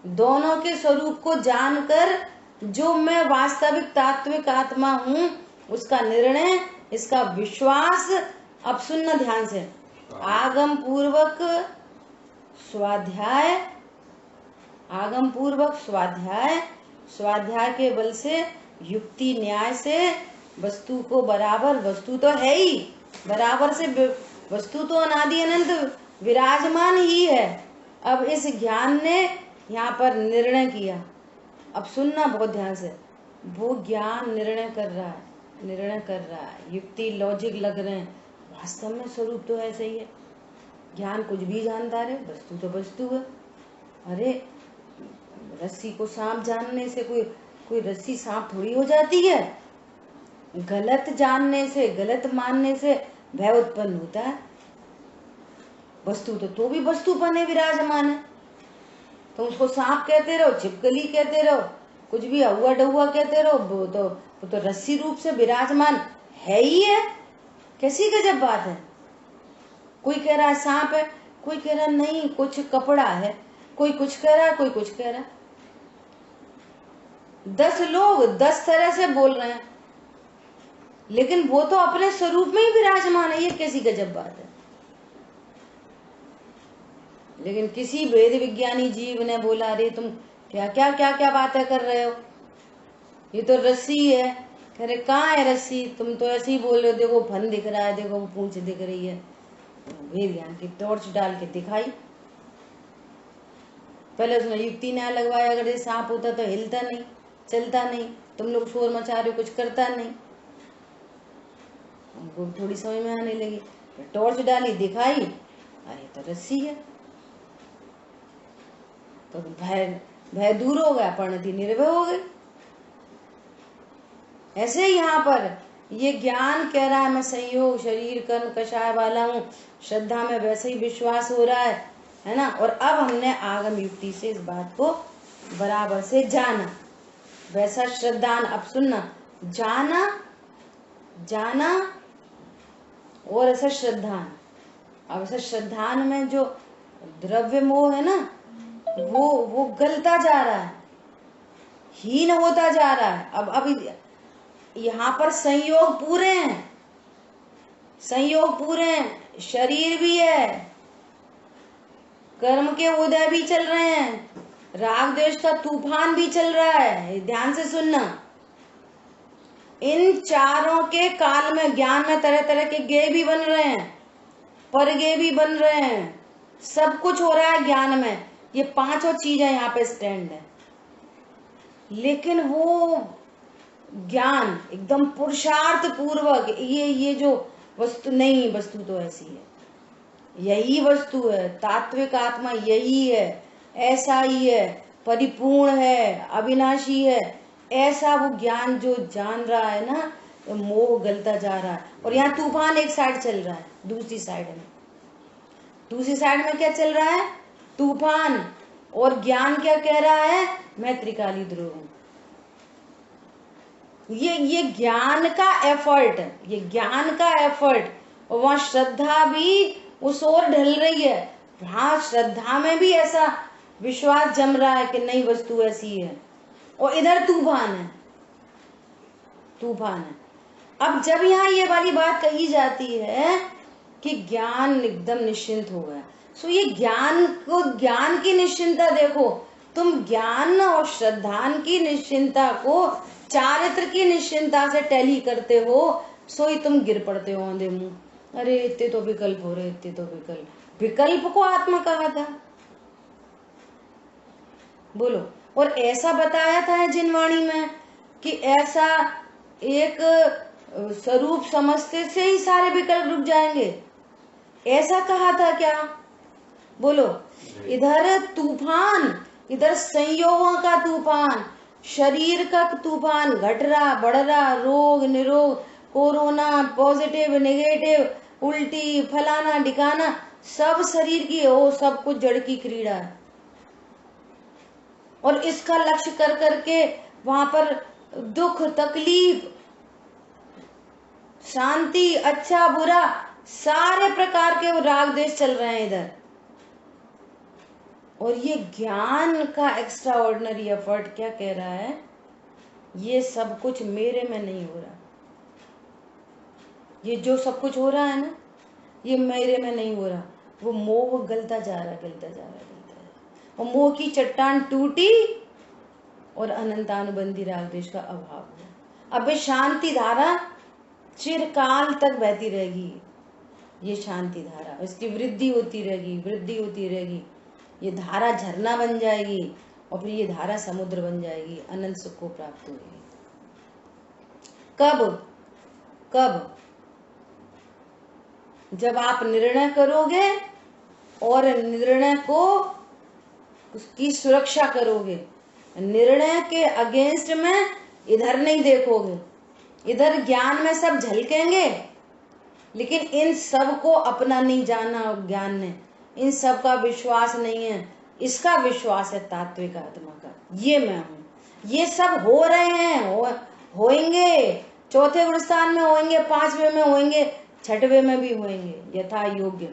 A: दोनों के स्वरूप को जानकर जो मैं वास्तविक तात्विक आत्मा हूं उसका निर्णय, इसका विश्वास। अब सुनना ध्यान से। आगम पूर्वक स्वाध्याय, आगम पूर्वक स्वाध्याय, स्वाध्याय के बल से, युक्ति न्याय से वस्तु को बराबर, वस्तु तो है ही बराबर से, वस्तु तो अनादि अनंत विराजमान ही है। अब इस ज्ञान ने यहाँ पर निर्णय किया। अब सुनना बहुत ध्यान से। वो ज्ञान निर्णय कर रहा है, निर्णय कर रहा है, युक्ति लॉजिक लग रहे हैं, वास्तव में स्वरूप तो ऐसे ही है। ज्ञान कुछ भी जानता है, वस्तु तो वस्तु है। अरे रस्सी को सांप जानने से कोई रस्सी सांप थोड़ी हो जाती है। गलत जानने से, गलत मानने से भय उत्पन्न होता है। वस्तु तो भी वस्तुपन है, विराजमान है। तो उसको सांप कहते रहो, छिपकली कहते रहो, कुछ भी हुआ डहुआ कहते रहो, वो तो रस्सी रूप से विराजमान है ही है। कैसी गजब बात है। कोई कह रहा है सांप है, कोई कह रहा नहीं कुछ कपड़ा है, कोई कुछ कह रहा है, कोई कुछ कह रहा है। 10 लोग 10 तरह से बोल रहे हैं, लेकिन वो तो अपने स्वरूप में ही विराजमान है। ये कैसी गजब बात है। लेकिन किसी वेद विज्ञानी जीव ने बोला, अरे तुम क्या क्या क्या क्या बातें कर रहे हो, ये तो रस्सी है। कह रहे कहाँ है रस्सी, तुम तो ऐसे ही बोल रहे हो, देखो फन दिख रहा है, देखो वो पूंछ दिख रही है। वेद ज्ञान की टॉर्च डाल के दिखाई। पहले उसने युक्ति न्याय लगवाया, अगर ये सांप होता तो हिलता नहीं, चलता नहीं, तुम लोग शोर मचा रहे हो, कुछ करता नहीं। उनको थोड़ी समझ में आने लगी, टॉर्च डाली, दिखाई, अरे तो रस्सी है। तो भय दूर हो गया, परिणति निर्भय हो गई। ऐसे यहाँ पर ये ज्ञान कह रहा है मैं संयोग शरीर कर्म कषाय वाला हूँ, श्रद्धा में वैसे ही विश्वास हो रहा है ना। और अब हमने आगम युक्ति से इस बात को बराबर से जाना, वैसा श्रद्धान। अब सुनना, जाना और ऐसा श्रद्धान। अब ऐसा श्रद्धान में जो द्रव्य मोह है ना, वो गलता जा रहा है, हीन होता जा रहा है। अब यहाँ पर संयोग पूरे हैं, संयोग पूरे हैं, शरीर भी है, कर्म के उदय भी चल रहे हैं, राग द्वेष का तूफान भी चल रहा है। ध्यान से सुनना। इन चारों के काल में ज्ञान में तरह तरह के गेय भी बन रहे हैं, परगे भी बन रहे हैं, सब कुछ हो रहा है ज्ञान में। ये पांचों चीजें यहाँ पे स्टैंड है, लेकिन वो ज्ञान एकदम पुरुषार्थ पूर्वक ये जो वस्तु नहीं, वस्तु तो ऐसी है, यही वस्तु है, तात्विक आत्मा यही है, ऐसा ही है, परिपूर्ण है, अविनाशी है, ऐसा वो ज्ञान जो जान रहा है ना, मोह गलता जा रहा है। और यहाँ तूफान एक साइड चल रहा है, दूसरी साइड में क्या चल रहा है? तूफान। और ज्ञान क्या कह रहा है? मैं त्रिकाली ध्रुव हूं। ये ज्ञान का एफर्ट, ये ज्ञान का एफर्ट। और वहां श्रद्धा भी उस ओर ढल रही है, वहां श्रद्धा में भी ऐसा विश्वास जम रहा है कि नहीं वस्तु ऐसी है, और इधर तूफान है। अब जब यहाँ ये वाली बात कही जाती है कि ज्ञान एकदम निश्चिंत हो गया, सो ये ज्ञान की निश्चिंता देखो, तुम ज्ञान और श्रद्धा की निश्चिंता को चारित्र की निश्चिंता से टैली करते हो, सो ही तुम गिर पड़ते हो औंधे मुंह। अरे इतने तो विकल्प हो रहे, इतने तो विकल्प को आत्मा कहा था, बोलो। और ऐसा बताया था जिनवाणी में कि ऐसा एक स्वरूप समझते से ही सारे विकल्प रुक जाएंगे, ऐसा कहा था क्या? बोलो। इधर तूफान, इधर संयोगों का तूफान, शरीर का तूफान, घट रहा बढ़ रहा, रोग निरोग, कोरोना, पॉजिटिव नेगेटिव, उल्टी, फलाना ढिकाना, सब शरीर की हो, सब कुछ जड़ की क्रीड़ा है। और इसका लक्ष्य कर करके वहां पर दुख, तकलीफ, शांति, अच्छा बुरा, सारे प्रकार के वो राग देश चल रहे हैं इधर। और ये ज्ञान का एक्स्ट्रा ऑर्डिनरी एफर्ट क्या कह रहा है? ये सब कुछ मेरे में नहीं हो रहा, ये जो सब कुछ हो रहा है ना, ये मेरे में नहीं हो रहा। वो मोह गलता जा रहा, और मोह की चट्टान टूटी और अनंतानुबंधी राग देश का अभाव हुआ। अब शांति धारा चिरकाल तक बहती रहेगी, ये शांति धारा, इसकी वृद्धि होती रहेगी, ये धारा झरना बन जाएगी, और फिर ये धारा समुद्र बन जाएगी, अनंत सुख को प्राप्त होगी। कब? जब आप निर्णय करोगे और निर्णय को उसकी सुरक्षा करोगे, निर्णय के अगेंस्ट में इधर नहीं देखोगे। इधर ज्ञान में सब झलकेंगे, लेकिन इन सब को अपना नहीं जाना ज्ञान ने, इन सब का विश्वास नहीं है। इसका विश्वास है तात्विक आत्मा का, ये मैं हूं, ये सब हो रहे हैं, होएंगे, चौथे गुणस्थान में होएंगे, पांचवे में होएंगे, छठवे में भी होएंगे, यथा योग्य,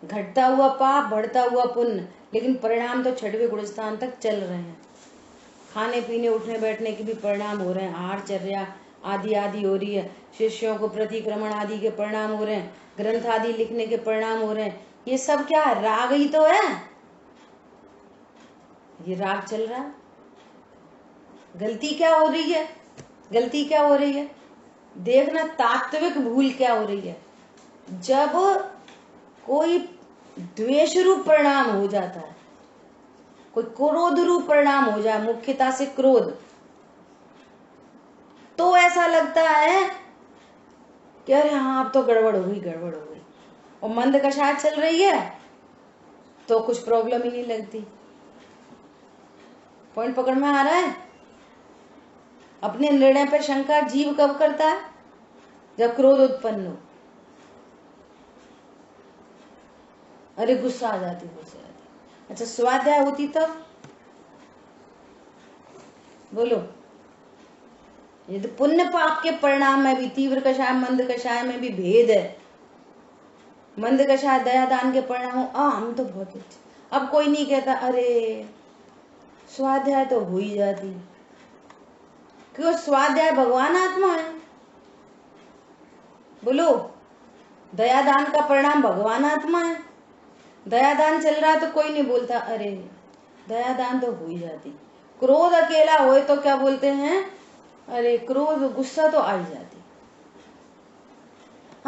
A: घटता हुआ पाप, बढ़ता हुआ पुण्य, लेकिन परिणाम तो छठवे गुणस्थान तक चल रहे हैं। खाने पीने उठने बैठने के भी परिणाम हो रहे हैं, आहारचर्या आदि हो रही है, शिष्यों को प्रतिक्रमण आदि के परिणाम हो रहे हैं, ग्रंथ आदि लिखने के परिणाम हो रहे हैं। ये सब क्या है? राग ही तो है, ये राग चल रहा है। गलती क्या हो रही है? देखना तात्विक भूल क्या हो रही है। जब कोई द्वेष रूप परिणाम हो जाता है, कोई क्रोध रूप परिणाम हो जाए, मुख्यता से क्रोध, तो ऐसा लगता है कि अरे हाँ अब तो गड़बड़ हो गई। और मंद कषाय चल रही है तो कुछ प्रॉब्लम ही नहीं लगती। पॉइंट पकड़ में आ रहा है? अपने निर्णय पर शंका जीव कब करता है? जब क्रोध उत्पन्न हो, अरे गुस्सा आ जाती। अच्छा स्वाध्याय होती तब? बोलो। ये तो पुण्य पाप के परिणाम में भी तीव्र कषाय मंद कषाय में भी भेद है। मंद कषाय दया दान के परिणाम हम तो बहुत अच्छे, अब कोई नहीं कहता अरे स्वाध्याय तो हो ही जाती, क्यों? स्वाध्याय भगवान आत्मा है। बोलो। दया दान का परिणाम भगवान आत्मा है। दया दान चल रहा है तो कोई नहीं बोलता अरे दया दान तो हो ही जाती। क्रोध अकेला होए तो क्या बोलते हैं? अरे क्रोध गुस्सा तो आ ही जाती।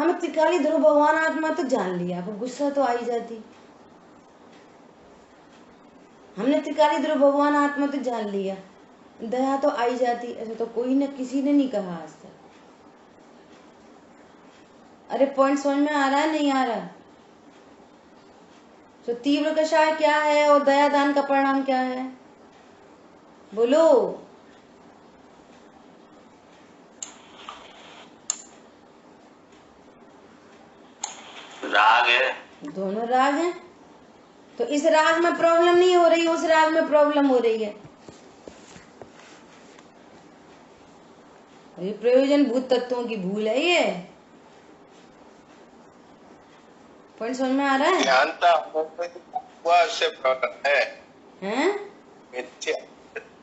A: हमें त्रिकाली ध्रुव भगवान आत्मा तो जान लिया, अब गुस्सा तो आई जाती। हमने त्रिकाली ध्रुव भगवान आत्मा तो जान लिया, दया तो आई जाती। ऐसा तो कोई न किसी ने नहीं कहा आज तक। अरे पॉइंट समझ में आ रहा है नहीं आ रहा? तो तीव्र कषाय क्या है और दया दान का परिणाम क्या है? बोलो।
D: राग है,
A: दोनों राग हैं। तो इस राग में प्रॉब्लम नहीं हो रही, उस राग में प्रॉब्लम हो रही है। ये प्रयोजन भूत तत्वों की भूल है। ये पॉइंट समझ में आ रहा है?
B: ज्ञानता हुआ से प्रॉब्लम है।
A: हैं?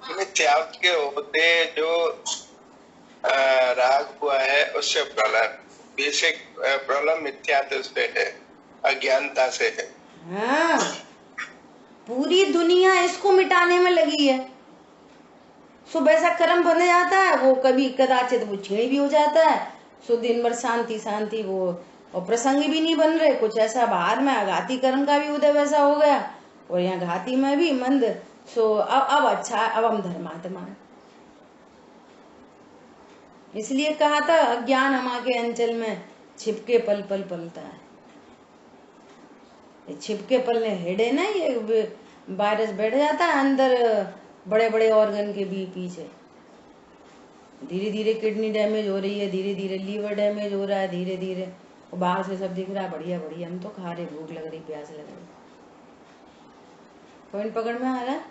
B: मिथ्या के होते जो राग हुआ है उससे प्रॉब्लम, बेसिक प्रॉब्लम मिथ्यात्व से है, अज्ञानता से है।
A: हाँ, पूरी दुनिया इसको मिटाने में लगी है। सो वैसा कर्म बन जाता है, वो कभी कदाचित वो छीण भी हो जाता है। सो दिन भर शांति शांति, वो और प्रसंग भी नहीं बन रहे। कुछ ऐसा बाहर में आघाती कर्म का भी उदय वैसा हो गया, और यहाँ घाती में भी मंद। सो अब अच्छा, अब हम धर्मात्मा है। इसलिए कहा था अज्ञान हमारे अंचल में छिपके पल पल पलता है। ये छिपके पलने हेडे ना, ये वायरस बैठ जाता है अंदर बड़े बड़े ऑर्गन के भी पीछे। धीरे धीरे किडनी डैमेज हो रही है, धीरे धीरे लीवर डैमेज हो रहा है, धीरे धीरे बाहर से सब दिख रहा है बढ़िया बढ़िया। हम तो खा रहे, भूख लग रही, प्यास लग रही। पॉइंट पकड़ में आ रहा है?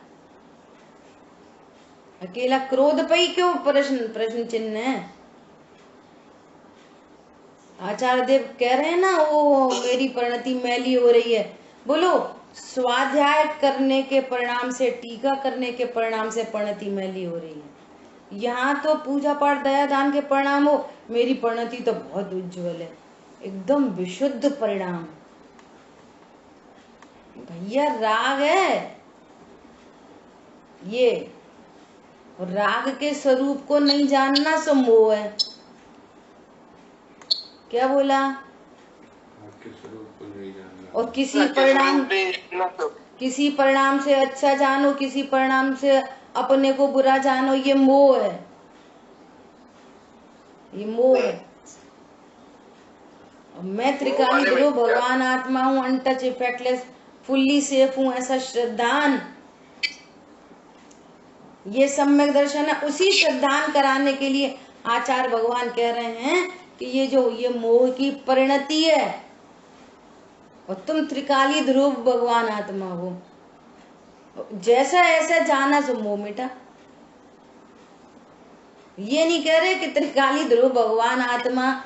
A: अकेला क्रोध पे ही क्यों प्रश्न चिन्ह है? आचार्य देव कह रहे हैं ना, वो मेरी परिणति मैली हो रही है। बोलो, स्वाध्याय करने के परिणाम से, टीका करने के परिणाम से परिणति मैली हो रही है। यहाँ तो पूजा पाठ दया दान के परिणाम हो, मेरी परिणति तो बहुत उज्जवल है, एकदम विशुद्ध परिणाम। भैया राग है ये, और राग के स्वरूप को नहीं जानना सो मोह है। क्या बोला?
E: आपके स्वरूप को नहीं जानना।
A: और किसी परिणाम से अच्छा जानो, किसी परिणाम से अपने को बुरा जानो, ये मोह है, ये मोह है। मैं त्रिकाली ध्रुव भगवान आत्मा हूँ, अनटच इफेक्टलेस, फुल्ली सेफ हूँ, ऐसा श्रद्धान, ये सम्यक दर्शन है। उसी श्रद्धान कराने के लिए आचार्य भगवान कह रहे हैं कि ये मोह की परिणति है, और तुम त्रिकाली ध्रुव भगवान आत्मा हो। जैसा ऐसा जाना सो मोह मिटा। ये नहीं कह रहे कि त्रिकाली ध्रुव भगवान आत्मा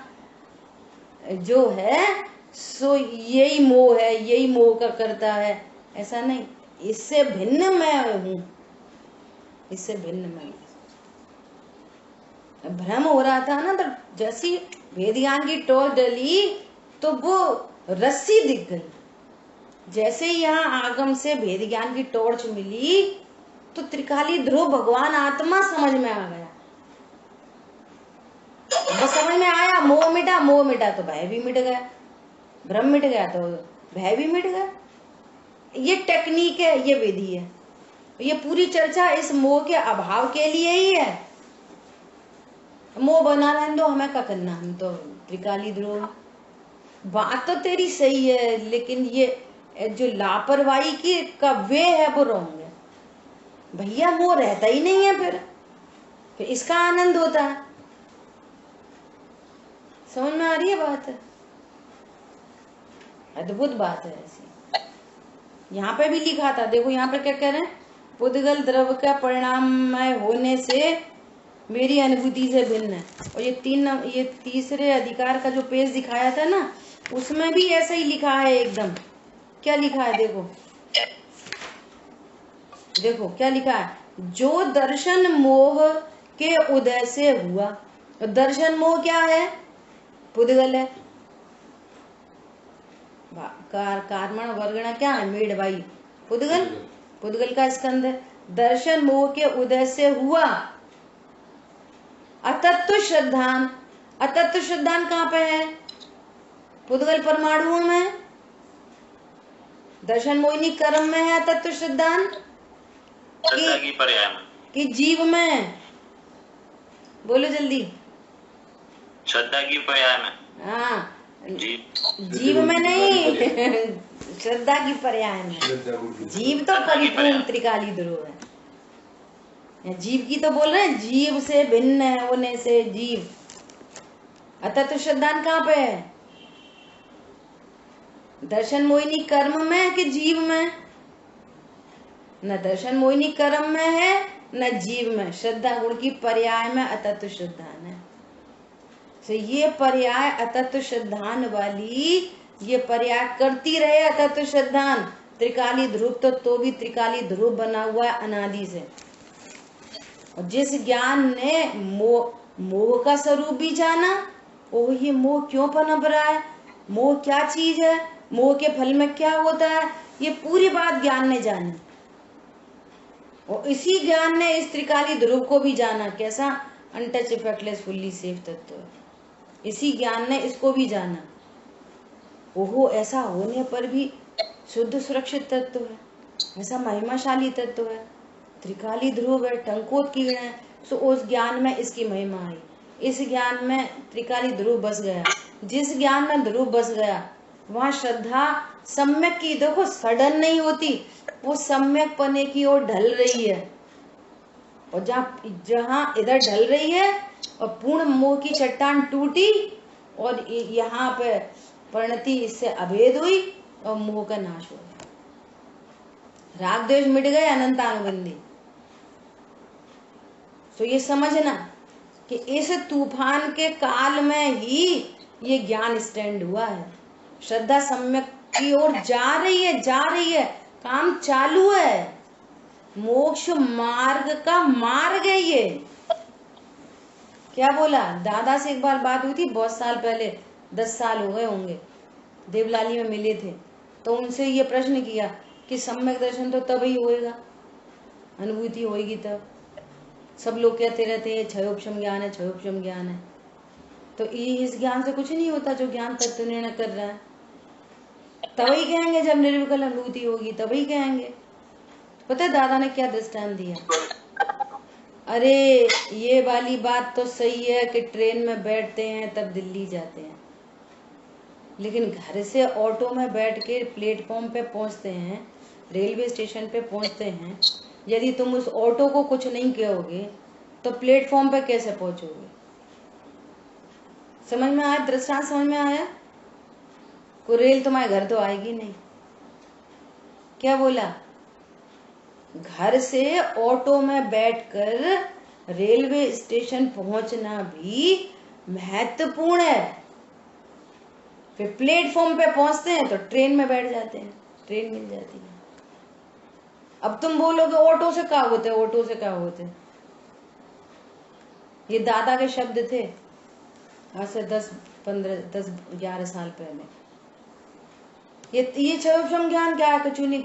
A: जो है सो यही मोह है, यही मोह का करता है, ऐसा नहीं। इससे भिन्न मैं हूं, इससे भिन्न मैं। भ्रम हो रहा था ना, तो जैसी वेद ज्ञान की टॉर्च डली तो वो रस्सी दिख गई। जैसे ही यहाँ आगम से भेद ज्ञान की टॉर्च मिली तो त्रिकाली ध्रुव भगवान आत्मा समझ में आ गया। बस समझ में आया, मोह मिटा, मोह मिटा तो भय भी मिट गया, भ्रम मिट गया तो भय भी मिट गया। ये टेक्निक है, ये विधि है। ये पूरी चर्चा इस मोह के अभाव के लिए ही है। मोह बना रहने दो, हमें क्या करना, हम तो त्रिकाली ध्रुव। बात तो तेरी सही है, लेकिन ये जो लापरवाही की का वे है वो रॉन्ग है। भैया मोह रहता ही नहीं है, फिर इसका आनंद होता है। समझ में आ रही है बात? अद्भुत बात है ऐसी। यहाँ पे भी लिखा था, देखो यहाँ पे क्या कह रहे हैं, पुद्गल द्रव्य का परिणाममय होने से मेरी अनुभूति से भिन्न है। और ये तीसरे अधिकार का जो पेज दिखाया था ना, उसमें भी ऐसा ही लिखा है एकदम। क्या लिखा है देखो, देखो क्या लिखा है, जो दर्शन मोह के उदय से हुआ। तो दर्शन मोह क्या है? पुद्गल है। कार्मण वर्गण क्या है? मेड भाई पुद्गल, पुद्गल का स्कंद है। दर्शन मोह के उदय से हुआ। अतत्व श्रद्धान, अतत्व श्रद्धान कहाँ पे है? पुद्गल परमाणुओं में, दर्शन मोहिनी कर्म में है तत्व सिद्धांत
D: श्रद्धा की पर्याय में,
A: कि जीव में? बोलो जल्दी।
D: श्रद्धा की पर्याय में।
A: हाँ,
D: जीव
A: जीव में नहीं श्रद्धा की पर्याय में। जीव तो परिपूर्ण त्रिकाली ध्रुव है। जीव की तो बोल रहे हैं, जीव से भिन्न होने से जीव। अतः तो श्रद्धांत कहाँ पे है? दर्शन मोहिनी कर्म में कि जीव में? न दर्शन मोहिनी कर्म में है न जीव में। श्रद्धा गुण की पर्याय में अतत्व श्रद्धान है। तो ये पर्याय अतत्व श्रद्धान वाली, ये पर्याय करती रहे अतत्व श्रद्धान। त्रिकाली ध्रुव तो भी त्रिकाली ध्रुव बना हुआ है अनादि से। और जिस ज्ञान ने मोह का स्वरूप भी जाना, ओ ये मोह क्यों पनप रहा है, मोह क्या चीज है, मोह के फल में क्या होता है, ये पूरी बात ज्ञान ने जानी। और इसी ज्ञान ने इस त्रिकाली ध्रुव को भी जाना। कैसा? अनटच, इफेक्टलेस, फुल्ली सेफ तत्व है। इसी ज्ञान ने इसको भी जाना। ओहो, ऐसा होने पर भी शुद्ध सुरक्षित तत्व है, ऐसा महिमाशाली तत्व है, त्रिकाली ध्रुव है, टंकोत किरण है। सो उस ज्ञान में इसकी महिमा आई। इस ज्ञान में त्रिकाली ध्रुव बस गया। जिस ज्ञान में ध्रुव बस गया वहां श्रद्धा सम्यक की, देखो सडन नहीं होती, वो सम्यक पने की ओर ढल रही है। और जहां इधर ढल रही है और पूर्ण मोह की चट्टान टूटी और यहाँ पे परिणति इससे अभेद हुई और मोह का नाश हो गया। राग द्वेष मिट गए, अनंतानुबंधी। तो ये समझना कि इस तूफान के काल में ही ये ज्ञान स्टैंड हुआ है। श्रद्धा सम्यक की ओर जा रही है, काम चालू है। मोक्ष मार्ग का मार्ग है ये। क्या बोला? दादा से एक बार बात हुई थी बहुत साल पहले, 10 साल हो गए होंगे, देवलाली में मिले थे। तो उनसे ये प्रश्न किया कि सम्यक दर्शन तो तब ही होएगा, अनुभूति होएगी तब। सब लोग कहते रहते हैं क्षयोपशम ज्ञान है, क्षयोपशम ज्ञान है। तो इस ज्ञान से कुछ नहीं होता जो ज्ञान तत्व निर्णय कर रहा है। तभी कहेंगे जब निर्विकल्प अनुभूति होगी, तभी कहेंगे। पता है दादा ने क्या दृष्टांत दिया? अरे ये वाली बात तो सही है कि ट्रेन में बैठते हैं तब दिल्ली जाते हैं, लेकिन घर से ऑटो में बैठ के प्लेटफॉर्म पे पहुंचते हैं, रेलवे स्टेशन पे पहुंचते हैं। यदि तुम उस ऑटो को कुछ नहीं कहोगे तो प्लेटफॉर्म पे कैसे पहुंचोगे? समझ में आया? दृष्टांत समझ में आया? को रेल तुम्हारे घर तो आएगी नहीं। क्या बोला? घर से ऑटो में बैठकर रेलवे स्टेशन पहुंचना भी महत्वपूर्ण है। फिर प्लेटफॉर्म पे पहुंचते हैं तो ट्रेन में बैठ जाते हैं, ट्रेन मिल जाती है। अब तुम बोलोगे ऑटो से क्या होते, ऑटो से क्या होते? ये दादा के शब्द थे आज से 10-11 साल पहले। ये क्षयोपशम ज्ञान क्या है? कचूनी।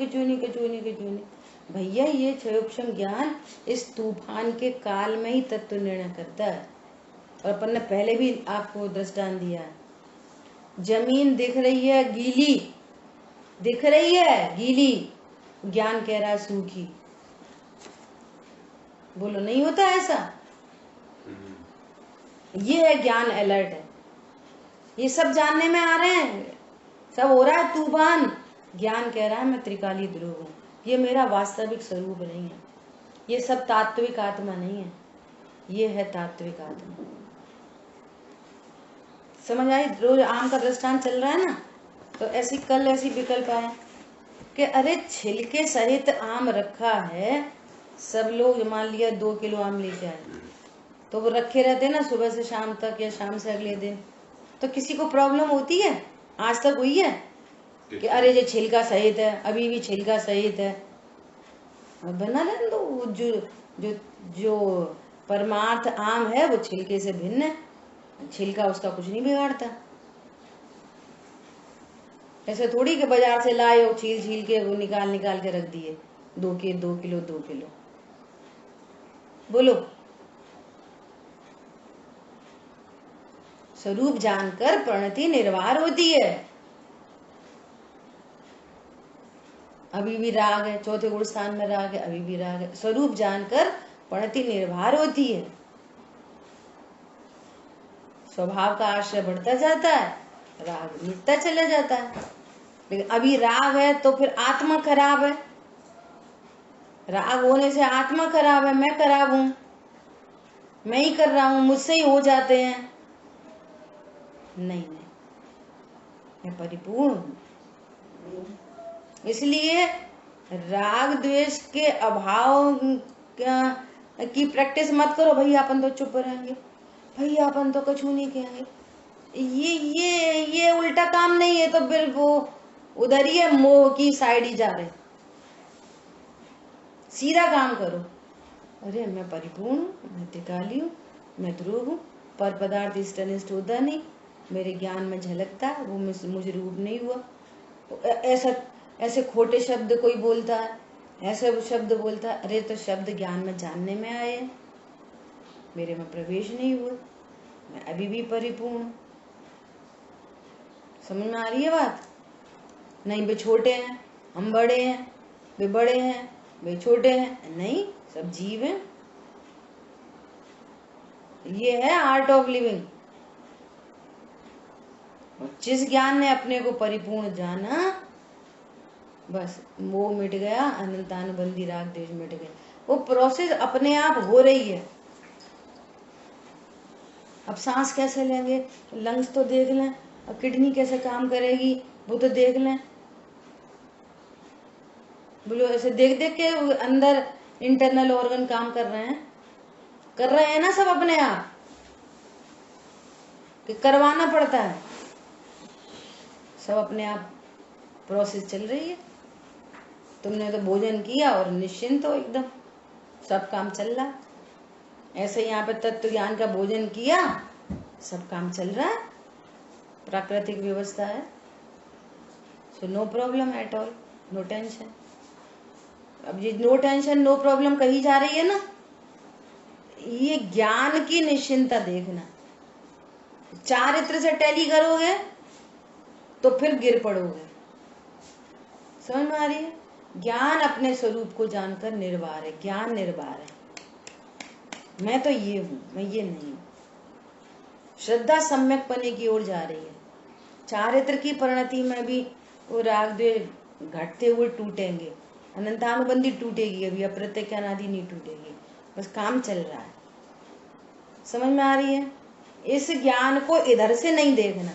A: भैया ये क्षयोपशम ज्ञान इस तूफान के काल में ही तत्व निर्णय करता है। और अपन ने पहले भी आपको दृष्टांत दिया है। जमीन दिख रही है गीली, दिख रही है गीली, ज्ञान कह रहा है सूखी। बोलो नहीं होता ऐसा? ये है ज्ञान अलर्ट है। ये सब जानने में आ रहे हैं, सब हो रहा है तूफान। ज्ञान कह रहा है मैं त्रिकाली ध्रुव हूँ, ये मेरा वास्तविक स्वरूप नहीं है, ये सब तात्विक आत्मा नहीं है, ये है तात्विक आत्मा। समझ आई? रोज आम का दृष्टांत चल रहा है ना, तो ऐसी कल ऐसी विकल्प आए कि अरे छिलके सहित आम रखा है, सब लोग मान लिया 2 किलो आम लेके आए, तो वो रखे रहते ना सुबह से शाम तक या शाम से अगले दिन, तो किसी को प्रॉब्लम होती है? आज तक हुई है कि अरे ये छिलका सहित है, अभी भी छिलका सहित है? बना रहने दो। जो परमार्थ आम है वो छिलके से भिन्न है, छिलका उसका कुछ नहीं बिगाड़ता। ऐसे थोड़ी कि बाजार से लाए हो छील के वो निकाल के रख दिए 2 किलो। बोलो स्वरूप जानकर प्रणति निर्वार होती है। अभी भी राग है, चौथे गुण स्थान में राग है, अभी भी राग है। स्वरूप जानकर प्रणति निर्वार होती है। स्वभाव का आश्रय बढ़ता जाता है, राग मिटता चला जाता है। लेकिन अभी राग है तो फिर आत्मा खराब है। राग होने से आत्मा खराब है, मैं खराब हूं, मैं ही कर रहा हूं, मुझसे ही हो जाते हैं। नहीं, मैं परिपूर्ण हूं। इसलिए राग द्वेष के अभाव की प्रैक्टिस मत करो। भैया अपन तो चुप रहेंगे, भैया अपन तो कुछ नहीं कहेंगे। ये उल्टा काम नहीं है, तो फिर वो उधर ही है, मोह की साइड ही जा रहे। सीधा काम करो। अरे मैं परिपूर्ण हूँ, मैं त्रिकाली हूँ, मैं ध्रुव हूँ, पर पदार्थ इष्टनिष्ठ होता नहीं, मेरे ज्ञान में झलकता है, वो मुझे रूप नहीं हुआ। ऐसे खोटे शब्द कोई बोलता है, ऐसे शब्द बोलता है, अरे तो शब्द ज्ञान में जानने में आए, मेरे में प्रवेश नहीं हुए, मैं अभी भी परिपूर्ण हूँ। समझ में आ रही है बात? नहीं वे छोटे हैं, हम बड़े हैं, वे बड़े हैं, वे छोटे हैं, नहीं, सब जीव हैं। ये है आर्ट ऑफ लिविंग। जिस ज्ञान ने अपने को परिपूर्ण जाना, बस वो मिट गया, अनंतानुबंधी राग द्वेष मिट गए। वो प्रोसेस अपने आप हो रही है। अब सांस कैसे लेंगे, लंग्स तो देख लें, अब किडनी कैसे काम करेगी वो तो देख लें। बोलो ऐसे देख देख के अंदर इंटरनल ऑर्गन काम कर रहे हैं ना सब अपने आप, कि करवाना पड़ता है। सब अपने आप प्रोसेस चल रही है। तुमने तो भोजन किया और निश्चिंत हो एकदम, सब काम चल रहा है। ऐसे यहाँ पे तत्व ज्ञान का भोजन किया, सब काम चल रहा है, प्राकृतिक व्यवस्था है। So no problem at all, no tension. अब ये नो टेंशन नो प्रॉब्लम कही जा रही है ना, ये ज्ञान की निश्चिंता देखना। चारित्र से टैली करोगे तो फिर गिर पड़ोगे। समझ में आ रही है? ज्ञान अपने स्वरूप को जानकर निर्वार है, ज्ञान निर्वार है। मैं तो ये हूं, मैं ये नहीं हूं। श्रद्धा सम्यक पने की ओर जा रही है। चारित्र की परिणति में भी वो राग द्वेष घटते हुए टूटेंगे, अनंतानुबंधी टूटेगी, अभी अप्रत्यक्ष अनादि नहीं टूटेगी, बस काम चल रहा है। समझ में आ रही है? इस ज्ञान को इधर से नहीं देखना,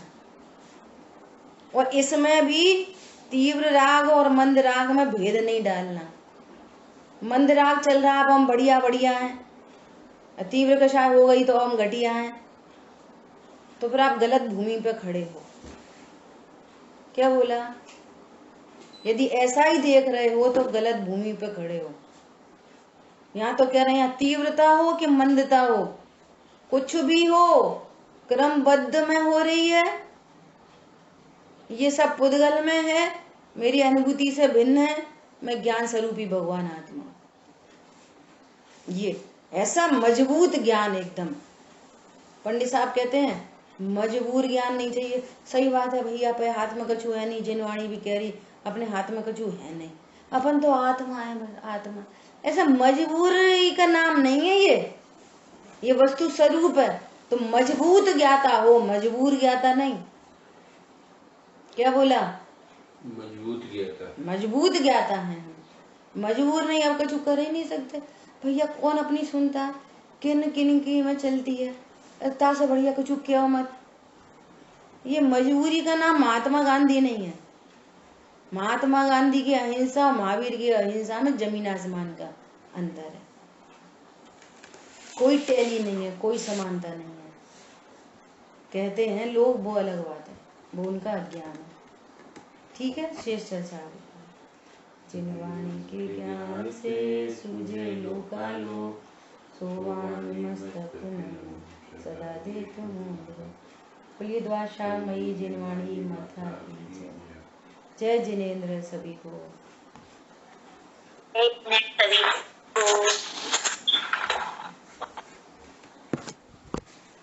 A: और इसमें भी तीव्र राग और मंद राग में भेद नहीं डालना। मंद राग चल रहा, अब हम बढ़िया बढ़िया हैं, तीव्र कषाय हो गई तो हम घटिया हैं, तो फिर आप गलत भूमि पे खड़े हो। क्या बोला? यदि ऐसा ही देख रहे हो तो गलत भूमि पे खड़े हो। यहाँ तो कह रहे हैं तीव्रता हो कि मंदता हो, कुछ भी हो, क्रमबद्ध में हो रही है, ये सब पुद्गल में है, मेरी अनुभूति से भिन्न है, मैं ज्ञान स्वरूपी भगवान आत्मा। ये ऐसा मजबूत ज्ञान एकदम। पंडित साहब कहते हैं मजबूर ज्ञान नहीं चाहिए। सही बात है भैया, पे हाथ में कछु है नहीं, जिनवाणी भी कह रही अपने हाथ में कछु है नहीं, अपन तो आत्मा है, आत्मा। ऐसा मजबूरी का नाम नहीं है ये वस्तु स्वरूप है। तो मजबूत ज्ञाता हो, मजबूर ज्ञाता नहीं। क्या बोला? मजबूत ज्ञाता है, मजबूर नहीं। अब कुछ कर ही नहीं सकते भैया, कौन अपनी सुनता, किन किन की में चलती है, इतना से बढ़िया कुछ क्या मत। ये मजबूरी का नाम महात्मा गांधी नहीं है। महात्मा गांधी की अहिंसा और महावीर की अहिंसा में जमीन आसमान का अंतर है। कोई टैली नहीं है, कोई समानता नहीं है। कहते हैं लोग, वो अलग बात है, वो उनका अज्ञान है। ठीक है, शेष चर्चा। जिनवाणी के ज्ञान से सूझे लोकालोक, सोवान मस्तक सदा देखो। बोलिए द्वाशा मई जिनवाणी माता की जय। जय जिनेन्द्र सभी को।
C: एक मिनट सभी को।